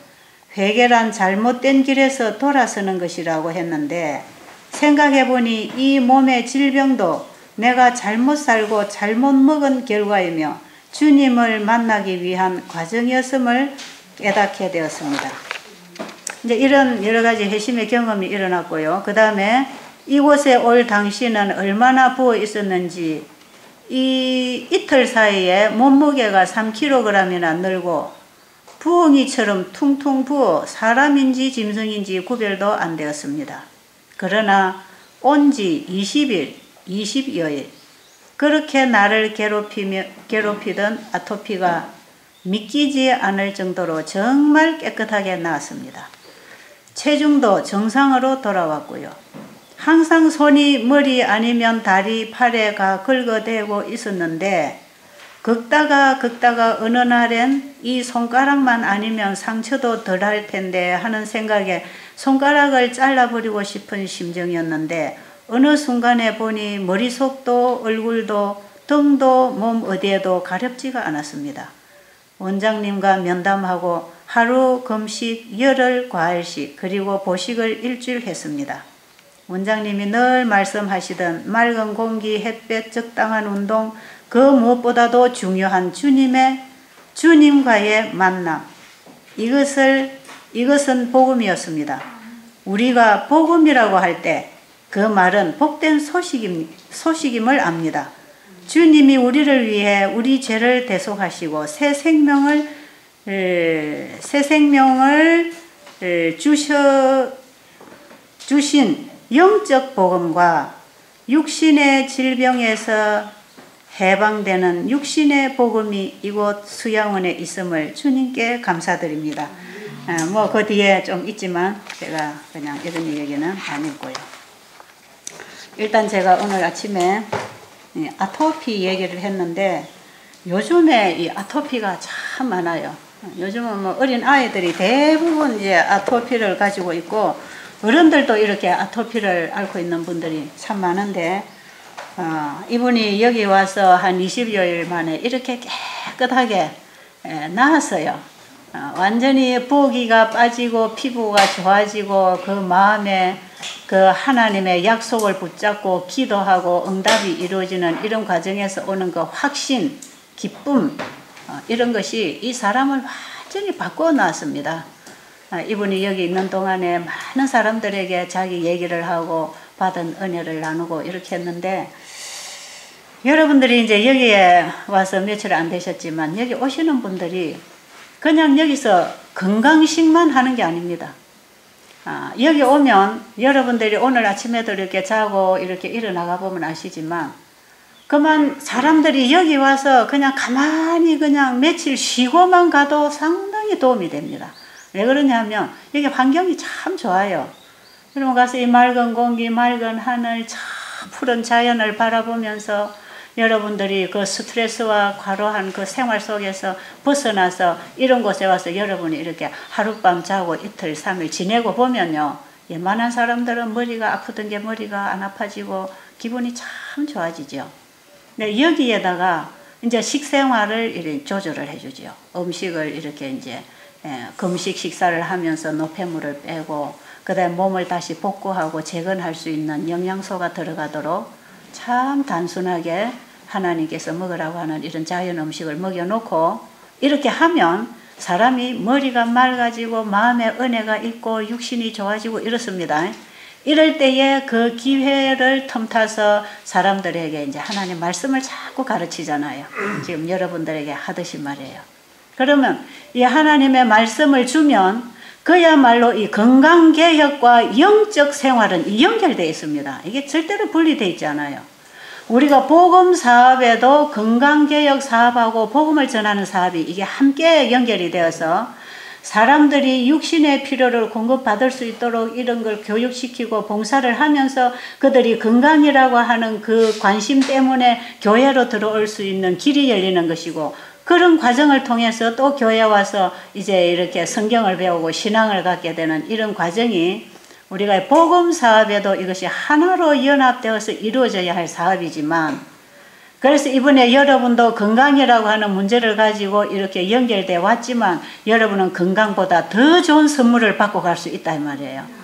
회개란 잘못된 길에서 돌아서는 것이라고 했는데 생각해보니 이 몸의 질병도 내가 잘못 살고 잘못 먹은 결과이며 주님을 만나기 위한 과정이었음을 깨닫게 되었습니다. 이제 이런 여러 가지 회심의 경험이 일어났고요. 그 다음에 이곳에 올 당시는 얼마나 부어 있었는지 이 이틀 사이에 몸무게가 3kg이나 늘고 부엉이처럼 퉁퉁 부어 사람인지 짐승인지 구별도 안 되었습니다. 그러나 온 지 20일, 20여일 그렇게 나를 괴롭히던 아토피가 믿기지 않을 정도로 정말 깨끗하게 나았습니다. 체중도 정상으로 돌아왔고요. 항상 손이 머리 아니면 다리, 팔에 가 긁어대고 있었는데 긁다가 어느 날엔 이 손가락만 아니면 상처도 덜할 텐데 하는 생각에 손가락을 잘라버리고 싶은 심정이었는데 어느 순간에 보니 머리속도 얼굴도 등도 몸 어디에도 가렵지가 않았습니다. 원장님과 면담하고 하루 금식, 열흘 과일식, 그리고 보식을 일주일 했습니다. 원장님이 늘 말씀하시던 맑은 공기, 햇볕, 적당한 운동, 그 무엇보다도 중요한 주님과의 만남. 이것은 복음이었습니다. 우리가 복음이라고 할 때 그 말은 복된 소식임을 압니다. 주님이 우리를 위해 우리 죄를 대속하시고 새 생명을 주신 영적 복음과 육신의 질병에서 해방되는 육신의 복음이 이곳 수양원에 있음을 주님께 감사드립니다. 그 뒤에 좀 있지만 제가 그냥 이런 얘기는 안 읽고요. 일단 제가 오늘 아침에 아토피 얘기를 했는데 요즘에 이 아토피가 참 많아요. 요즘은 어린 아이들이 대부분 이제 아토피를 가지고 있고 어른들도 이렇게 아토피를 앓고 있는 분들이 참 많은데 이분이 여기 와서 한 20여일 만에 이렇게 깨끗하게 나았어요. 완전히 부기가 빠지고 피부가 좋아지고 그 마음에 그 하나님의 약속을 붙잡고 기도하고 응답이 이루어지는 이런 과정에서 오는 그 확신, 기쁨 이런 것이 이 사람을 완전히 바꾸어 놨습니다. 이분이 여기 있는 동안에 많은 사람들에게 자기 얘기를 하고 받은 은혜를 나누고 이렇게 했는데 여러분들이 이제 여기에 와서 며칠 안 되셨지만 여기 오시는 분들이 그냥 여기서 건강식만 하는 게 아닙니다. 여기 오면 여러분들이 오늘 아침에도 이렇게 자고 이렇게 일어나가 보면 아시지만 그만 사람들이 여기 와서 그냥 가만히 그냥 며칠 쉬고만 가도 상당히 도움이 됩니다. 왜 그러냐면 여기 환경이 참 좋아요. 여러분 가서 이 맑은 공기, 맑은 하늘, 참 푸른 자연을 바라보면서 여러분들이 그 스트레스와 과로한 그 생활 속에서 벗어나서 이런 곳에 와서 여러분이 이렇게 하룻밤 자고 이틀, 3일 지내고 보면요. 웬만한 사람들은 머리가 아프던 게 머리가 안 아파지고 기분이 참 좋아지죠. 근데 여기에다가 이제 식생활을 이렇게 조절을 해주죠. 음식을 이렇게 이제 금식 식사를 하면서 노폐물을 빼고 그다음에 몸을 다시 복구하고 재건할 수 있는 영양소가 들어가도록 참 단순하게 하나님께서 먹으라고 하는 이런 자연 음식을 먹여놓고 이렇게 하면 사람이 머리가 맑아지고 마음에 은혜가 있고 육신이 좋아지고 이렇습니다. 이럴 때에 그 기회를 틈타서 사람들에게 이제 하나님 말씀을 자꾸 가르치잖아요. 지금 여러분들에게 하듯이 말이에요. 그러면 이 하나님의 말씀을 주면 그야말로 이 건강개혁과 영적 생활은 연결되어 있습니다. 이게 절대로 분리되어 있지 않아요. 우리가 복음 사업에도 건강개혁 사업하고 복음을 전하는 사업이 이게 함께 연결이 되어서 사람들이 육신의 필요를 공급받을 수 있도록 이런 걸 교육시키고 봉사를 하면서 그들이 건강이라고 하는 그 관심 때문에 교회로 들어올 수 있는 길이 열리는 것이고, 그런 과정을 통해서 또 교회에 와서 이제 이렇게 성경을 배우고 신앙을 갖게 되는 이런 과정이 우리가 복음 사업에도 이것이 하나로 연합되어서 이루어져야 할 사업이지만, 그래서 이번에 여러분도 건강이라고 하는 문제를 가지고 이렇게 연결돼 왔지만 여러분은 건강보다 더 좋은 선물을 받고 갈 수 있다 이 말이에요.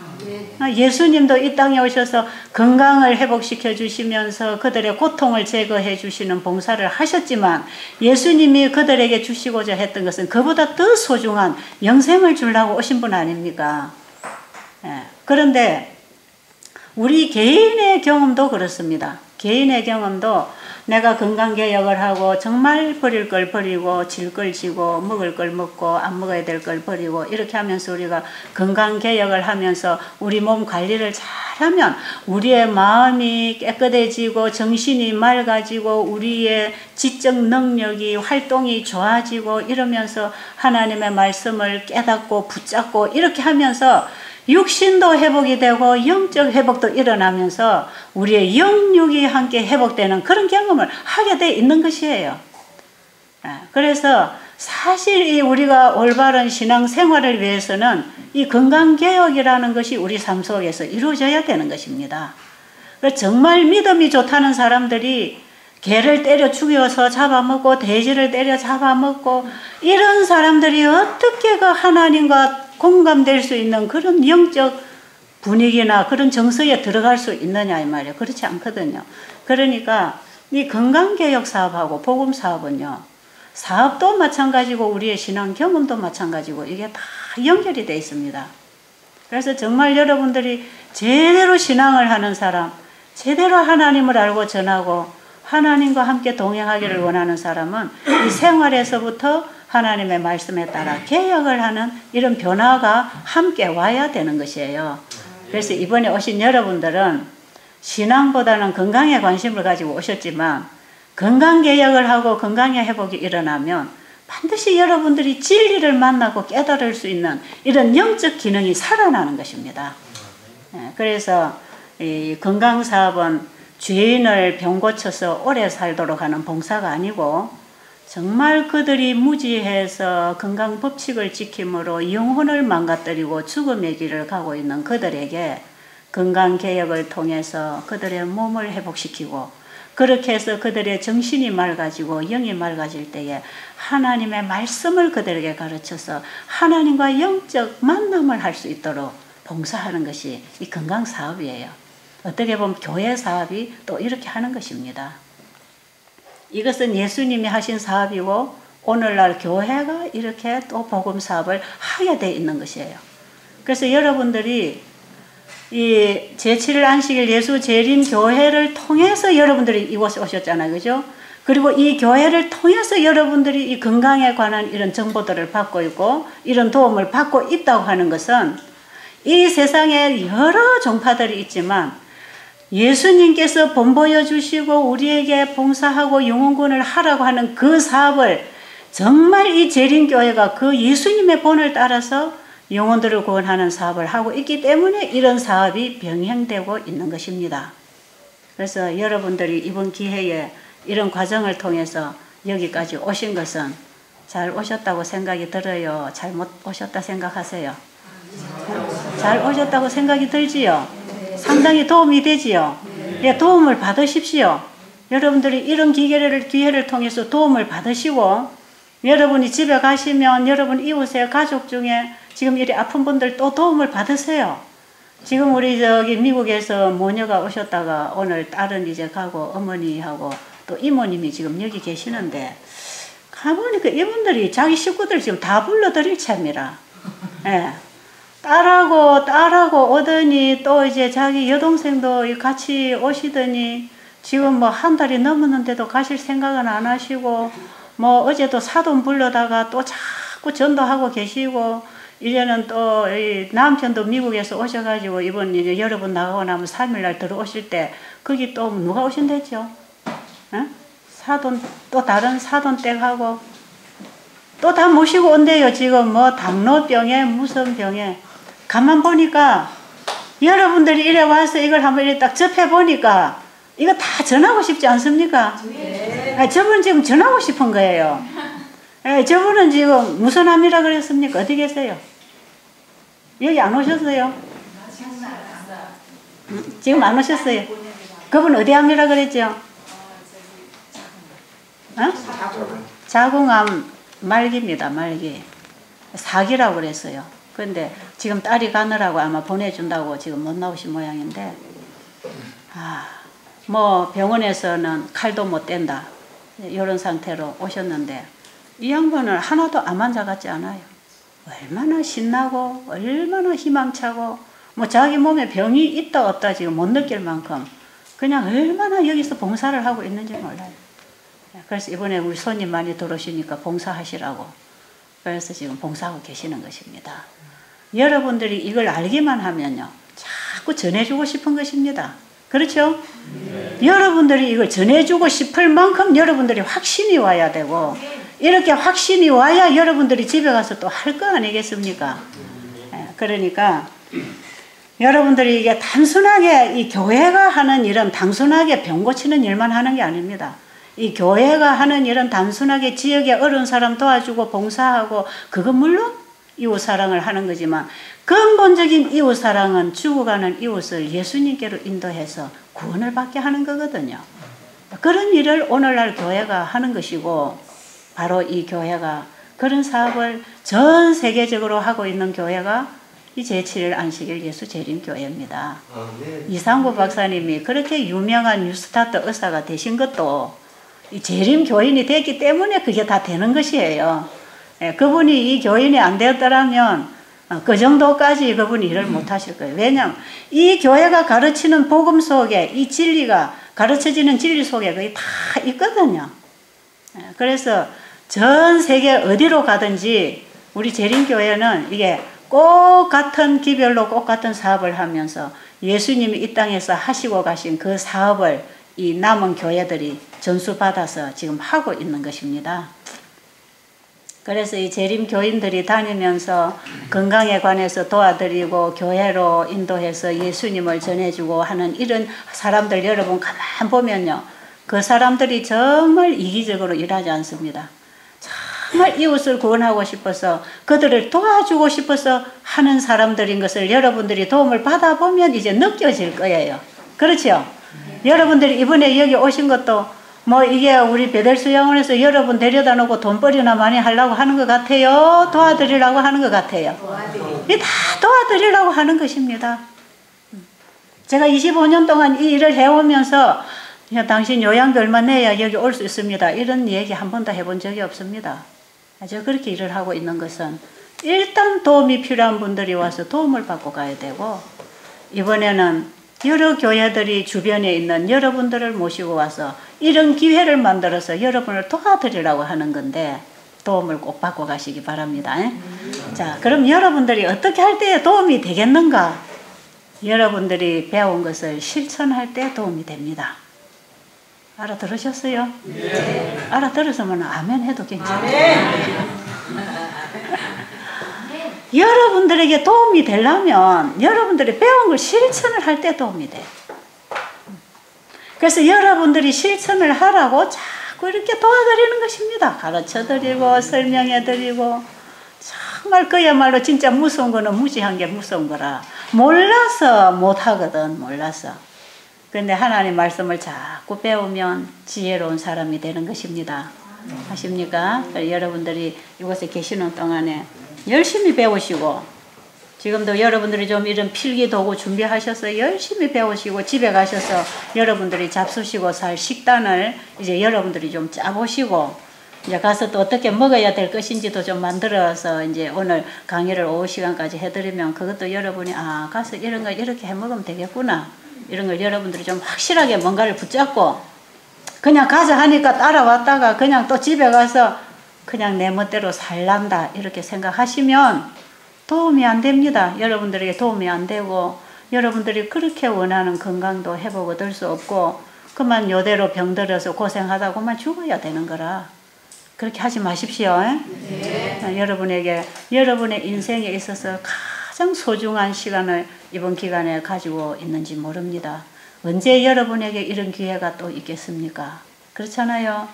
예수님도 이 땅에 오셔서 건강을 회복시켜 주시면서 그들의 고통을 제거해 주시는 봉사를 하셨지만, 예수님이 그들에게 주시고자 했던 것은 그보다 더 소중한 영생을 주려고 오신 분 아닙니까? 그런데 우리 개인의 경험도 그렇습니다. 개인의 경험도 내가 건강개혁을 하고 정말 버릴 걸 버리고 질 걸 지고 먹을 걸 먹고 안 먹어야 될 걸 버리고 이렇게 하면서 우리가 건강개혁을 하면서 우리 몸 관리를 잘하면 우리의 마음이 깨끗해지고 정신이 맑아지고 우리의 지적 능력이 활동이 좋아지고 이러면서 하나님의 말씀을 깨닫고 붙잡고 이렇게 하면서 육신도 회복이 되고 영적 회복도 일어나면서 우리의 영육이 함께 회복되는 그런 경험을 하게 돼 있는 것이에요. 그래서 사실 이 우리가 올바른 신앙생활을 위해서는 이 건강개혁이라는 것이 우리 삶 속에서 이루어져야 되는 것입니다. 정말 믿음이 좋다는 사람들이 개를 때려 죽여서 잡아먹고 돼지를 때려 잡아먹고 이런 사람들이 어떻게 그 하나님과 공감될 수 있는 그런 영적 분위기나 그런 정서에 들어갈 수 있느냐 이 말이에요. 그렇지 않거든요. 그러니까 이 건강개혁 사업하고 복음 사업은요, 사업도 마찬가지고 우리의 신앙 경험도 마찬가지고 이게 다 연결이 되어 있습니다. 그래서 정말 여러분들이 제대로 신앙을 하는 사람, 제대로 하나님을 알고 전하고 하나님과 함께 동행하기를 원하는 사람은 이 생활에서부터 하나님의 말씀에 따라 개혁을 하는 이런 변화가 함께 와야 되는 것이에요. 그래서 이번에 오신 여러분들은 신앙보다는 건강에 관심을 가지고 오셨지만, 건강개혁을 하고 건강의 회복이 일어나면 반드시 여러분들이 진리를 만나고 깨달을 수 있는 이런 영적 기능이 살아나는 것입니다. 그래서 이 건강사업은 죄인을 병 고쳐서 오래 살도록 하는 봉사가 아니고, 정말 그들이 무지해서 건강 법칙을 지킴으로 영혼을 망가뜨리고 죽음의 길을 가고 있는 그들에게 건강개혁을 통해서 그들의 몸을 회복시키고, 그렇게 해서 그들의 정신이 맑아지고 영이 맑아질 때에 하나님의 말씀을 그들에게 가르쳐서 하나님과 영적 만남을 할 수 있도록 봉사하는 것이 이 건강사업이에요. 어떻게 보면 교회 사업이 또 이렇게 하는 것입니다. 이것은 예수님이 하신 사업이고 오늘날 교회가 이렇게 또 복음 사업을 하게 돼 있는 것이에요. 그래서 여러분들이 이 제7일 안식일 예수 재림 교회를 통해서 여러분들이 이곳에 오셨잖아요. 그죠? 그리고 이 교회를 통해서 여러분들이 이 건강에 관한 이런 정보들을 받고 있고 이런 도움을 받고 있다고 하는 것은, 이 세상에 여러 종파들이 있지만 예수님께서 본보여 주시고 우리에게 봉사하고 영혼구원을 하라고 하는 그 사업을 정말 이 재림교회가 그 예수님의 본을 따라서 영혼들을 구원하는 사업을 하고 있기 때문에 이런 사업이 병행되고 있는 것입니다. 그래서 여러분들이 이번 기회에 이런 과정을 통해서 여기까지 오신 것은 잘 오셨다고 생각이 들어요? 잘못 오셨다 생각하세요? 잘 오셨다고 생각이 들지요? 상당히 도움이 되지요? 예, 도움을 받으십시오. 여러분들이 이런 기회를 통해서 도움을 받으시고, 여러분이 집에 가시면 여러분 이웃의 가족 중에 지금 이리 아픈 분들 또 도움을 받으세요. 지금 우리 미국에서 모녀가 오셨다가 오늘 딸은 이제 가고 어머니하고 또 이모님이 지금 여기 계시는데, 가보니까 이분들이 자기 식구들 지금 다 불러드릴 참이라. 예. 딸하고 오더니 또 이제 자기 여동생도 같이 오시더니 지금 뭐 한 달이 넘었는데도 가실 생각은 안 하시고, 뭐 어제도 사돈 불러다가 또 자꾸 전도하고 계시고, 이제는 또 이 남편도 미국에서 오셔가지고 이번 이제 여러분 나가고 나면 3일날 들어오실 때 거기 또 누가 오신댔죠? 어? 사돈 또 다른 사돈댁하고 또 다 모시고 온대요. 지금 뭐 당뇨병에 무슨 병에 가만 보니까 여러분들이 이래 와서 이걸 한번 이렇게 딱 접해 보니까 이거 다 전하고 싶지 않습니까? 네. 저분은 지금 전하고 싶은 거예요. 네, 저분은 지금 무슨 암이라 그랬습니까? 어디 계세요? 여기 안 오셨어요? 지금 안 오셨어요? 그분 어디 암이라 그랬죠? 어? 자궁암 말기입니다. 말기. 사기라고 그랬어요. 근데 지금 딸이 가느라고 아마 보내준다고 지금 못 나오신 모양인데, 뭐 병원에서는 칼도 못 댄다 이런 상태로 오셨는데, 이 양반은 하나도 암 환자 같지 않아요. 얼마나 신나고 얼마나 희망차고 뭐 자기 몸에 병이 있다 없다 지금 못 느낄 만큼 그냥 얼마나 여기서 봉사를 하고 있는지 몰라요. 그래서 이번에 우리 손님 많이 들어오시니까 봉사하시라고, 그래서 지금 봉사하고 계시는 것입니다. 여러분들이 이걸 알기만 하면요 자꾸 전해주고 싶은 것입니다. 그렇죠? 네. 여러분들이 이걸 전해주고 싶을 만큼 여러분들이 확신이 와야 되고, 이렇게 확신이 와야 여러분들이 집에 가서 또 할 거 아니겠습니까? 그러니까 여러분들이 이게 단순하게 이 교회가 하는 일은 단순하게 병 고치는 일만 하는 게 아닙니다. 이 교회가 하는 일은 단순하게 지역에 어려운 사람 도와주고 봉사하고 그건 물론 이웃사랑을 하는 거지만, 근본적인 이웃사랑은 죽어가는 이웃을 예수님께로 인도해서 구원을 받게 하는 거거든요. 그런 일을 오늘날 교회가 하는 것이고, 바로 이 교회가 그런 사업을 전 세계적으로 하고 있는 교회가 이 제7일 안식일 예수재림교회입니다. 이상구 박사님이 그렇게 유명한 뉴스타트 의사가 되신 것도 이 재림교인이 됐기 때문에 그게 다 되는 것이에요. 그분이 이 교인이 안 되었더라면 그 정도까지 그분이 일을 못 하실 거예요. 왜냐하면 이 교회가 가르치는 복음 속에 이 진리가 가르쳐지는 진리 속에 거의 다 있거든요. 그래서 전 세계 어디로 가든지 우리 재림교회는 이게 꼭 같은 기별로 꼭 같은 사업을 하면서 예수님이 이 땅에서 하시고 가신 그 사업을 이 남은 교회들이 전수받아서 지금 하고 있는 것입니다. 그래서 이 재림 교인들이 다니면서 건강에 관해서 도와드리고 교회로 인도해서 예수님을 전해주고 하는 이런 사람들 여러분 가만 보면요, 그 사람들이 정말 이기적으로 일하지 않습니다. 정말 이웃을 구원하고 싶어서 그들을 도와주고 싶어서 하는 사람들인 것을 여러분들이 도움을 받아보면 이제 느껴질 거예요. 그렇죠? 여러분들이 이번에 여기 오신 것도 뭐 이게 우리 베델수양원에서 여러분 데려다 놓고 돈벌이나 많이 하려고 하는 것 같아요? 도와드리려고 하는 것 같아요? 이게 다 도와드리려고 하는 것입니다. 제가 25년 동안 이 일을 해오면서 야, 당신 요양비 얼마 내야 여기 올 수 있습니다, 이런 얘기 한 번도 해본 적이 없습니다. 저 그렇게 일을 하고 있는 것은 일단 도움이 필요한 분들이 와서 도움을 받고 가야 되고, 이번에는 여러 교회들이 주변에 있는 여러분들을 모시고 와서 이런 기회를 만들어서 여러분을 도와드리려고 하는 건데 도움을 꼭 받고 가시기 바랍니다. 자, 그럼 여러분들이 어떻게 할 때 도움이 되겠는가? 여러분들이 배운 것을 실천할 때 도움이 됩니다. 알아들으셨어요? 네. 알아들었으면 아멘 해도 괜찮아요. 여러분들에게 도움이 되려면 여러분들이 배운 걸 실천을 할 때 도움이 돼요. 그래서 여러분들이 실천을 하라고 자꾸 이렇게 도와드리는 것입니다. 가르쳐드리고 설명해드리고, 정말 그야말로 진짜 무서운 거는 무지한 게 무서운 거라. 몰라서 못하거든, 몰라서. 그런데 하나님 말씀을 자꾸 배우면 지혜로운 사람이 되는 것입니다. 아십니까? 여러분들이 이곳에 계시는 동안에 열심히 배우시고, 지금도 여러분들이 좀 이런 필기 도구 준비하셔서 열심히 배우시고 집에 가셔서 여러분들이 잡수시고 살 식단을 이제 여러분들이 좀 짜보시고, 이제 가서 또 어떻게 먹어야 될 것인지도 좀 만들어서 이제 오늘 강의를 오후 시간까지 해드리면 그것도 여러분이 가서 이런 거 이렇게 해 먹으면 되겠구나, 이런 걸 여러분들이 좀 확실하게 뭔가를 붙잡고, 그냥 가자 하니까 따라왔다가 그냥 또 집에 가서 그냥 내 멋대로 살란다 이렇게 생각하시면 도움이 안 됩니다. 여러분들에게 도움이 안 되고 여러분들이 그렇게 원하는 건강도 회복 얻을 수 없고 그만 요대로 병들어서 고생하다 그만 죽어야 되는 거라 그렇게 하지 마십시오. 네. 여러분에게 여러분의 인생에 있어서 가장 소중한 시간을 이번 기간에 가지고 있는지 모릅니다. 언제 여러분에게 이런 기회가 또 있겠습니까? 그렇잖아요.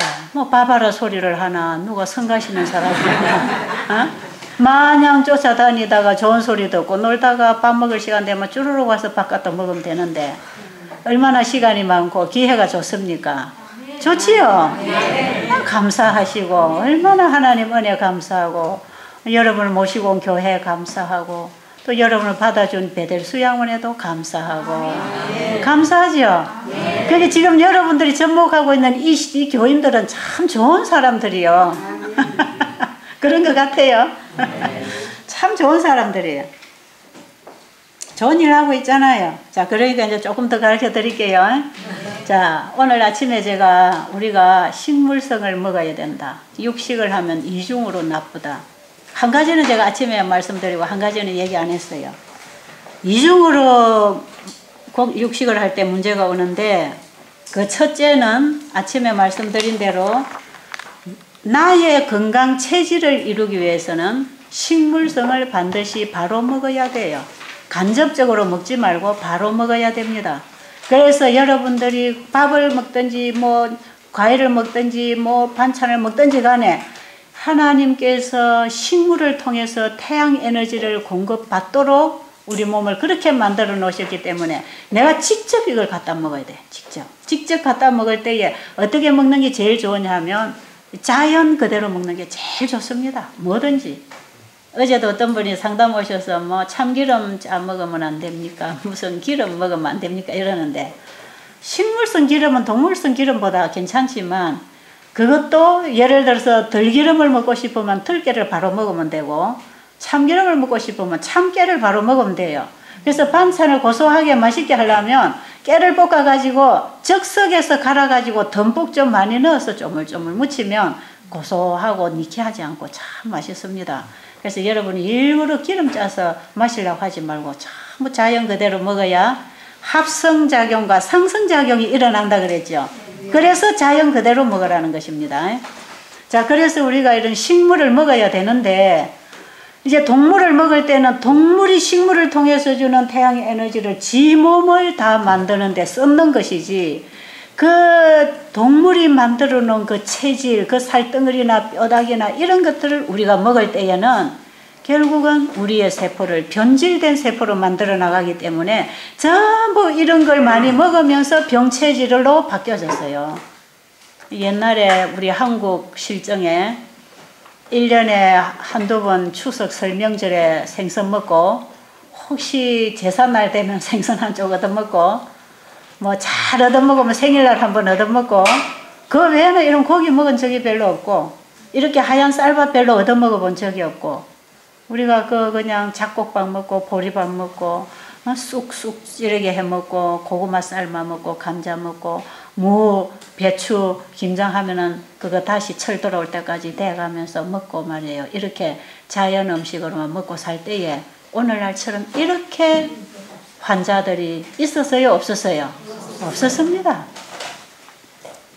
야, 뭐 바바라 소리를 하나 누가 성가시는 사람이냐? 마냥 쫓아다니다가 좋은 소리 듣고 놀다가 밥 먹을 시간 되면 쭈루룩 와서 밥 갖다 먹으면 되는데 얼마나 시간이 많고 기회가 좋습니까? 좋지요? 감사하시고 얼마나 하나님 은혜 감사하고 여러분을 모시고 온 교회 감사하고 또 여러분을 받아준 베델 수양원에도 감사하고 감사하죠? 그게 지금 여러분들이 접목하고 있는 이 교인들은 참 좋은 사람들이요. 그런 것 같아요. 참 좋은 사람들이에요. 좋은 일 하고 있잖아요. 자, 그러니까 이제 조금 더 가르쳐 드릴게요. 자, 오늘 아침에 우리가 식물성을 먹어야 된다. 육식을 하면 이중으로 나쁘다. 한 가지는 제가 아침에 말씀드리고 한 가지는 얘기 안 했어요. 이중으로 육식을 할 때 문제가 오는데 그 첫째는 아침에 말씀드린 대로 나의 건강 체질을 이루기 위해서는 식물성을 반드시 바로 먹어야 돼요. 간접적으로 먹지 말고 바로 먹어야 됩니다. 그래서 여러분들이 밥을 먹든지 뭐 과일을 먹든지 뭐 반찬을 먹든지 간에 하나님께서 식물을 통해서 태양 에너지를 공급받도록 우리 몸을 그렇게 만들어 놓으셨기 때문에 내가 직접 이걸 갖다 먹어야 돼. 직접 갖다 먹을 때에 어떻게 먹는 게 제일 좋으냐 하면 자연 그대로 먹는 게 제일 좋습니다. 뭐든지. 어제도 어떤 분이 상담 오셔서 뭐 참기름 짜 먹으면 안 됩니까? 무슨 기름 먹으면 안 됩니까? 이러는데 식물성 기름은 동물성 기름보다 괜찮지만 그것도 예를 들어서 들기름을 먹고 싶으면 들깨를 바로 먹으면 되고 참기름을 먹고 싶으면 참깨를 바로 먹으면 돼요. 그래서 반찬을 고소하게 맛있게 하려면 깨를 볶아가지고 즉석에서 갈아가지고 듬뿍 좀 많이 넣어서 쪼물쪼물 무치면 고소하고 니키하지 않고 참 맛있습니다. 그래서 여러분이 일부러 기름 짜서 마시려고 하지 말고 전부 자연 그대로 먹어야 합성작용과 상승작용이 일어난다 그랬죠. 그래서 자연 그대로 먹으라는 것입니다. 자, 그래서 우리가 이런 식물을 먹어야 되는데 이제 동물을 먹을 때는 동물이 식물을 통해서 주는 태양의 에너지를 지 몸을 다 만드는 데 쓰는 것이지 그 동물이 만들어 놓은 그 체질, 그 살덩어리나 뼈다귀나 이런 것들을 우리가 먹을 때에는 결국은 우리의 세포를 변질된 세포로 만들어 나가기 때문에 전부 이런 걸 많이 먹으면서 병체질로 바뀌어졌어요. 옛날에 우리 한국 실정에 1년에 한두 번 추석 설명절에 생선 먹고 혹시 제삿날 되면 생선 한쪽 얻어먹고 뭐 잘 얻어먹으면 생일날 한번 얻어먹고 그 외에는 이런 고기 먹은 적이 별로 없고 이렇게 하얀 쌀밥 별로 얻어먹어 본 적이 없고 우리가 그냥 잡곡밥 먹고 보리밥 먹고 쑥쑥 찌르게 해먹고 고구마 삶아 먹고 감자 먹고 무, 배추, 김장하면은 그거 다시 철 돌아올 때까지 돼가면서 먹고 말이에요. 이렇게 자연 음식으로만 먹고 살 때에 오늘날처럼 이렇게 환자들이 있었어요? 없었어요? 없었습니다.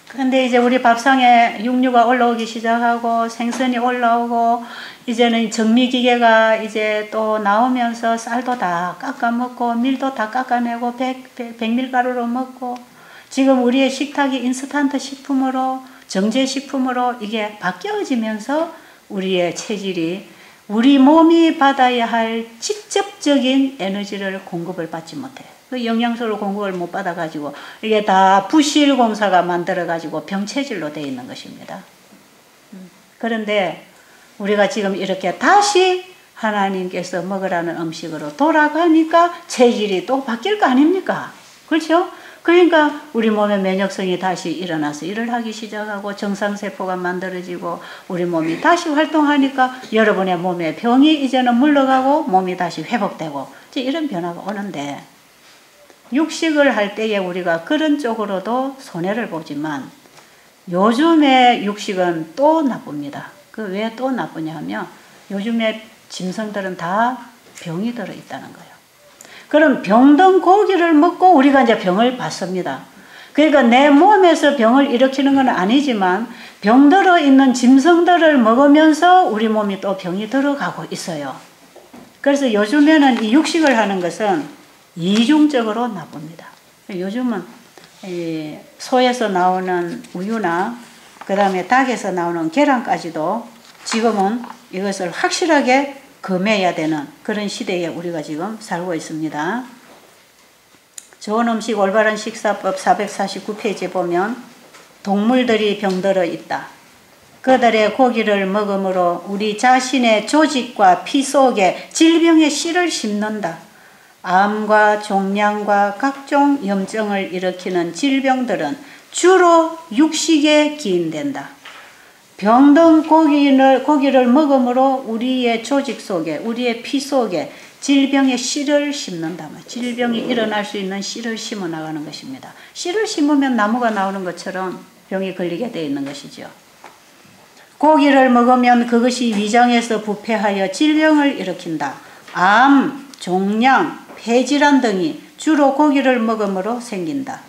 그런데 이제 우리 밥상에 육류가 올라오기 시작하고 생선이 올라오고 이제는 정미기계가 이제 또 나오면서 쌀도 다 깎아 먹고 밀도 다 깎아내고 백밀가루로 먹고 지금 우리의 식탁이 인스턴트 식품으로 정제식품으로 이게 바뀌어지면서 우리의 체질이 우리 몸이 받아야 할 직접적인 에너지를 공급을 받지 못해. 그 영양소를 공급을 못 받아가지고 이게 다 부실공사가 만들어가지고 병체질로 되어 있는 것입니다. 그런데 우리가 지금 이렇게 다시 하나님께서 먹으라는 음식으로 돌아가니까 체질이 또 바뀔 거 아닙니까? 그렇죠? 그러니까 우리 몸의 면역성이 다시 일어나서 일을 하기 시작하고 정상세포가 만들어지고 우리 몸이 다시 활동하니까 여러분의 몸에 병이 이제는 물러가고 몸이 다시 회복되고 이제 이런 변화가 오는데 육식을 할 때에 우리가 그런 쪽으로도 손해를 보지만 요즘의 육식은 또 나쁩니다. 그 왜 또 나쁘냐 하면 요즘에 짐승들은 다 병이 들어 있다는 거예요. 그럼 병든 고기를 먹고 우리가 이제 병을 받습니다. 그러니까 내 몸에서 병을 일으키는 건 아니지만 병들어 있는 짐승들을 먹으면서 우리 몸이 또 병이 들어가고 있어요. 그래서 요즘에는 이 육식을 하는 것은 이중적으로 나쁩니다. 요즘은 소에서 나오는 우유나 그 다음에 닭에서 나오는 계란까지도 지금은 이것을 확실하게 금해야 되는 그런 시대에 우리가 지금 살고 있습니다. 좋은 음식 올바른 식사법 449페이지에 보면 동물들이 병들어 있다. 그들의 고기를 먹음으로 우리 자신의 조직과 피 속에 질병의 씨를 심는다. 암과 종양과 각종 염증을 일으키는 질병들은 주로 육식에 기인된다. 병든 고기를 먹음으로 우리의 조직 속에, 우리의 피 속에 질병의 씨를 심는다. 질병이 일어날 수 있는 씨를 심어 나가는 것입니다. 씨를 심으면 나무가 나오는 것처럼 병이 걸리게 되어 있는 것이죠. 고기를 먹으면 그것이 위장에서 부패하여 질병을 일으킨다. 암, 종양, 폐질환 등이 주로 고기를 먹음으로 생긴다.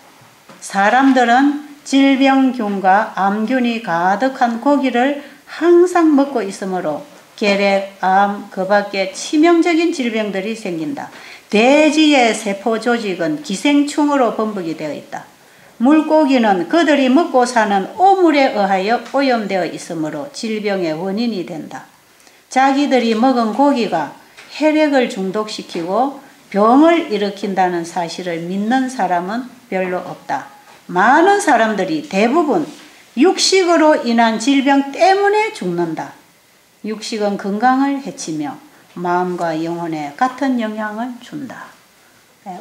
사람들은 질병균과 암균이 가득한 고기를 항상 먹고 있으므로 결핵, 암, 그 밖에 치명적인 질병들이 생긴다. 돼지의 세포 조직은 기생충으로 범벅이 되어 있다. 물고기는 그들이 먹고 사는 오물에 의하여 오염되어 있으므로 질병의 원인이 된다. 자기들이 먹은 고기가 혈액을 중독시키고 병을 일으킨다는 사실을 믿는 사람은 별로 없다. 많은 사람들이 대부분 육식으로 인한 질병 때문에 죽는다. 육식은 건강을 해치며 마음과 영혼에 같은 영향을 준다.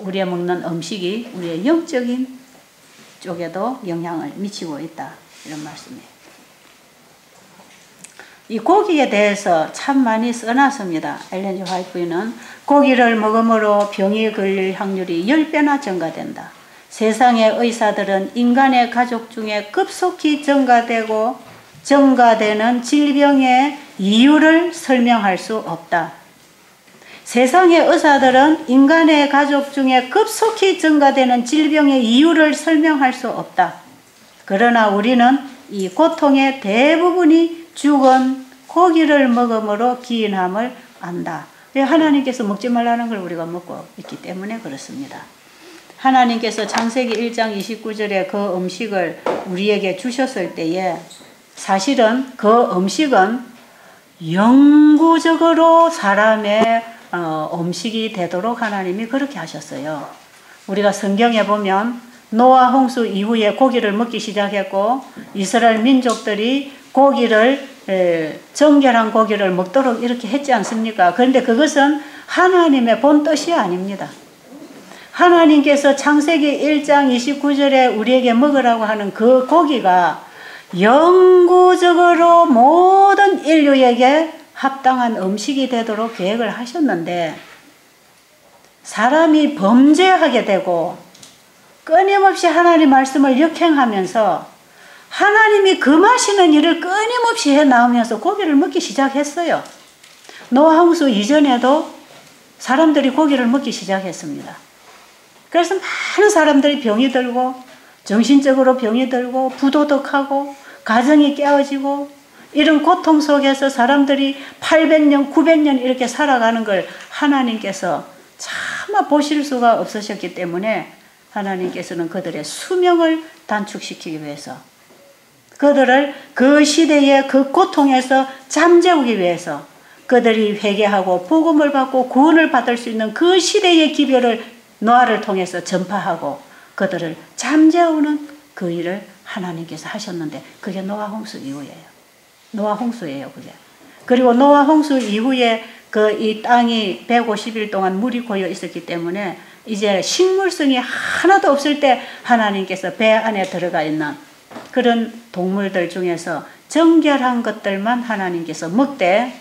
우리가 먹는 음식이 우리의 영적인 쪽에도 영향을 미치고 있다. 이런 말씀이에요. 이 고기에 대해서 참 많이 써놨습니다. 엘렌 G. 화이트는 고기를 먹음으로 병이 걸릴 확률이 10배나 증가된다. 세상의 의사들은 인간의 가족 중에 급속히 증가되는 질병의 이유를 설명할 수 없다. 세상의 의사들은 인간의 가족 중에 급속히 증가되는 질병의 이유를 설명할 수 없다. 그러나 우리는 이 고통의 대부분이 죽은 고기를 먹음으로 기인함을 안다. 하나님께서 먹지 말라는 걸 우리가 먹고 있기 때문에 그렇습니다. 하나님께서 창세기 1장 29절에 그 음식을 우리에게 주셨을 때에 사실은 그 음식은 영구적으로 사람의 음식이 되도록 하나님이 그렇게 하셨어요. 우리가 성경에 보면 노아 홍수 이후에 고기를 먹기 시작했고 이스라엘 민족들이 정결한 고기를 먹도록 이렇게 했지 않습니까? 그런데 그것은 하나님의 본 뜻이 아닙니다. 하나님께서 창세기 1장 29절에 우리에게 먹으라고 하는 그 고기가 영구적으로 모든 인류에게 합당한 음식이 되도록 계획을 하셨는데 사람이 범죄하게 되고 끊임없이 하나님 말씀을 역행하면서 하나님이 금하시는 일을 끊임없이 해나오면서 고기를 먹기 시작했어요. 노아 홍수 이전에도 사람들이 고기를 먹기 시작했습니다. 그래서 많은 사람들이 병이 들고 정신적으로 병이 들고 부도덕하고 가정이 깨어지고 이런 고통 속에서 사람들이 800년, 900년 이렇게 살아가는 걸 하나님께서 차마 보실 수가 없으셨기 때문에 하나님께서는 그들의 수명을 단축시키기 위해서 그들을 그 시대의 그 고통에서 잠재우기 위해서 그들이 회개하고 복음을 받고 구원을 받을 수 있는 그 시대의 기별을 노아를 통해서 전파하고 그들을 잠재우는 그 일을 하나님께서 하셨는데 그게 노아 홍수 이후예요. 노아 홍수예요, 그게. 그리고 노아 홍수 이후에 이 땅이 150일 동안 물이 고여 있었기 때문에 이제 식물성이 하나도 없을 때 하나님께서 배 안에 들어가 있는 그런 동물들 중에서 정결한 것들만 하나님께서 먹되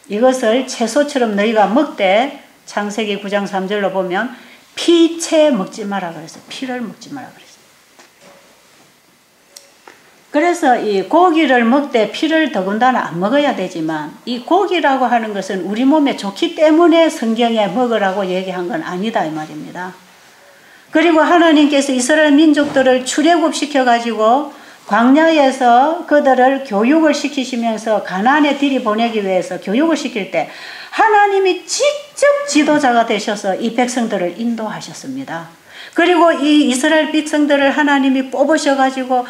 이것을 채소처럼 너희가 먹되 창세기 9장 3절로 보면 피채 먹지 마라 그랬어요. 피를 먹지 마라 그랬어요. 그래서 이 고기를 먹되 피를 더군다나 안 먹어야 되지만 이 고기라고 하는 것은 우리 몸에 좋기 때문에 성경에 먹으라고 얘기한 건 아니다 이 말입니다. 그리고 하나님께서 이스라엘 민족들을 출애굽시켜 가지고 광야에서 그들을 교육을 시키시면서 가나안에 들이보내기 위해서 교육을 시킬 때 하나님이 직접 지도자가 되셔서 이 백성들을 인도하셨습니다. 그리고 이 이스라엘 백성들을 하나님이 뽑으셔가지고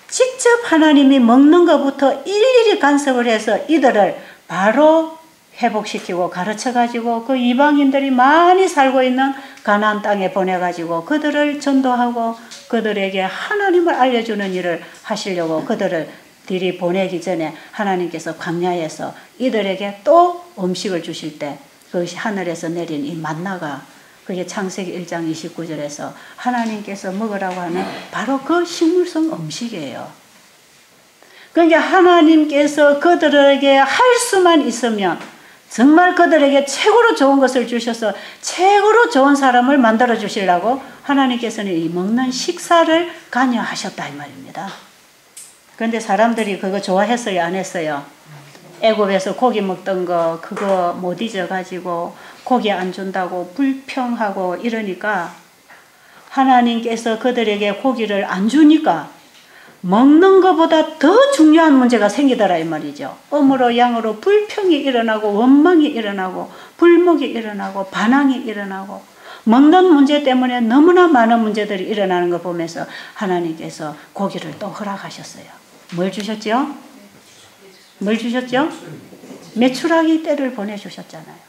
직접 하나님이 먹는 것부터 일일이 간섭을 해서 이들을 바로 회복시키고 가르쳐가지고 그 이방인들이 많이 살고 있는 가나안 땅에 보내가지고 그들을 전도하고 그들에게 하나님을 알려주는 일을 하시려고 그들을 들이보내기 전에 하나님께서 광야에서 이들에게 또 음식을 주실 때 그것이 하늘에서 내린 이 만나가 그게 창세기 1장 29절에서 하나님께서 먹으라고 하는 바로 그 식물성 음식이에요. 그러니까 하나님께서 그들에게 할 수만 있으면 정말 그들에게 최고로 좋은 것을 주셔서 최고로 좋은 사람을 만들어 주시려고 하나님께서는 이 먹는 식사를 관여하셨다 이 말입니다. 그런데 사람들이 그거 좋아했어요 안 했어요? 애굽에서 고기 먹던 거 그거 못 잊어가지고 고기 안 준다고 불평하고 이러니까 하나님께서 그들에게 고기를 안 주니까 먹는 것보다 더 중요한 문제가 생기더라 이 말이죠. 음으로 양으로 불평이 일어나고 원망이 일어나고 불목이 일어나고 반항이 일어나고 먹는 문제 때문에 너무나 많은 문제들이 일어나는 걸 보면서 하나님께서 고기를 또 허락하셨어요. 뭘 주셨죠? 뭘 주셨죠? 메추라기 떼를 보내주셨잖아요.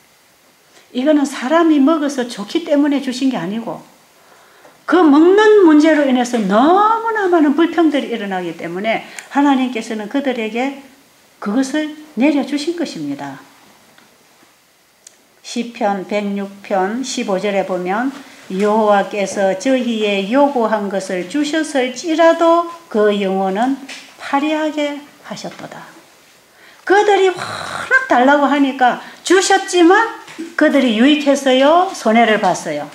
이거는 사람이 먹어서 좋기 때문에 주신 게 아니고 그 먹는 문제로 인해서 너무나 많은 불평들이 일어나기 때문에 하나님께서는 그들에게 그것을 내려주신 것입니다. 시편 106편 15절에 보면 여호와께서 저희의 요구한 것을 주셨을지라도 그 영혼은 파리하게 하셨도다. 그들이 워낙 달라고 하니까 주셨지만 그들이 유익했어요? 손해를 봤어요?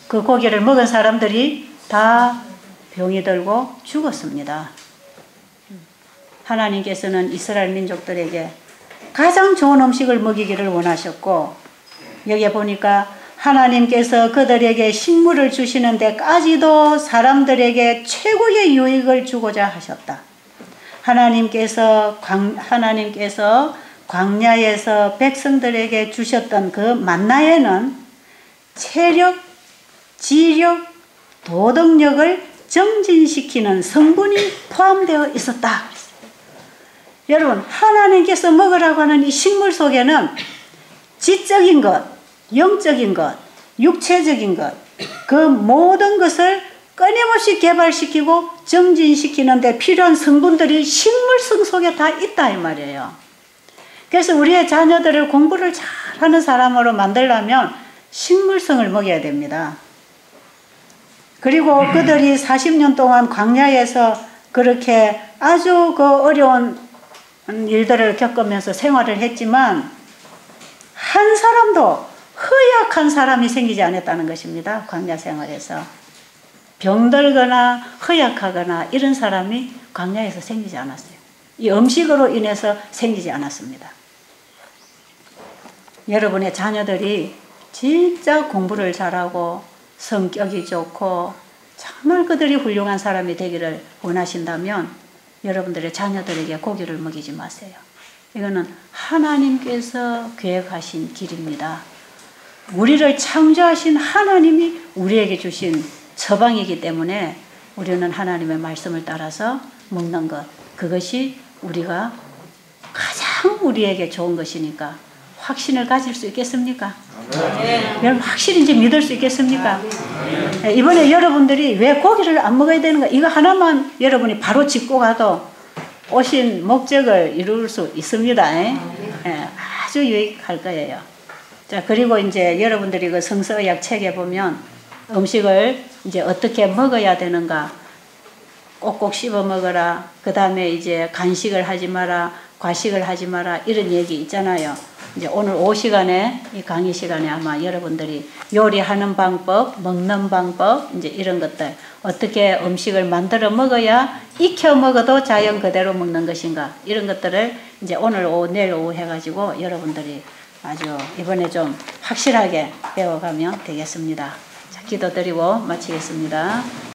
그 고기를 먹은 사람들이 다 병이 들고 죽었습니다. 하나님께서는 이스라엘 민족들에게 가장 좋은 음식을 먹이기를 원하셨고 여기에 보니까 하나님께서 그들에게 식물을 주시는 데까지도 사람들에게 최고의 유익을 주고자 하셨다. 하나님께서 광야에서 백성들에게 주셨던 그 만나에는 체력, 지력, 도덕력을 정진시키는 성분이 포함되어 있었다. 여러분, 하나님께서 먹으라고 하는 이 식물 속에는 지적인 것, 영적인 것, 육체적인 것, 그 모든 것을 끊임없이 개발시키고 정진시키는 데 필요한 성분들이 식물성 속에 다 있다 이 말이에요. 그래서 우리의 자녀들을 공부를 잘하는 사람으로 만들려면 식물성을 먹여야 됩니다. 그리고 그들이 40년 동안 광야에서 그렇게 아주 그 어려운 일들을 겪으면서 생활을 했지만 한 사람도 허약한 사람이 생기지 않았다는 것입니다. 광야 생활에서. 병들거나 허약하거나 이런 사람이 광야에서 생기지 않았어요. 이 음식으로 인해서 생기지 않았습니다. 여러분의 자녀들이 진짜 공부를 잘하고 성격이 좋고 정말 그들이 훌륭한 사람이 되기를 원하신다면 여러분들의 자녀들에게 고기를 먹이지 마세요. 이거는 하나님께서 계획하신 길입니다. 우리를 창조하신 하나님이 우리에게 주신 처방이기 때문에 우리는 하나님의 말씀을 따라서 먹는 것, 그것이 우리가 가장 우리에게 좋은 것이니까 확신을 가질 수 있겠습니까? 여러분 확실히 이제 믿을 수 있겠습니까? 이번에 여러분들이 왜 고기를 안 먹어야 되는가 이거 하나만 여러분이 바로 짚고 가도 오신 목적을 이룰 수 있습니다. 아주 유익할 거예요. 자, 그리고 이제 여러분들이 그 성서의학 책에 보면 음식을 이제 어떻게 먹어야 되는가 꼭꼭 씹어 먹어라. 그 다음에 이제 간식을 하지 마라, 과식을 하지 마라 이런 얘기 있잖아요. 이제 오늘 오후 시간에 이 강의 시간에 아마 여러분들이 요리하는 방법, 먹는 방법 이제 이런 것들 어떻게 음식을 만들어 먹어야 익혀 먹어도 자연 그대로 먹는 것인가 이런 것들을 이제 오늘 오후 내일 오후 해가지고 여러분들이 아주 이번에 좀 확실하게 배워가면 되겠습니다. 자, 기도드리고 마치겠습니다.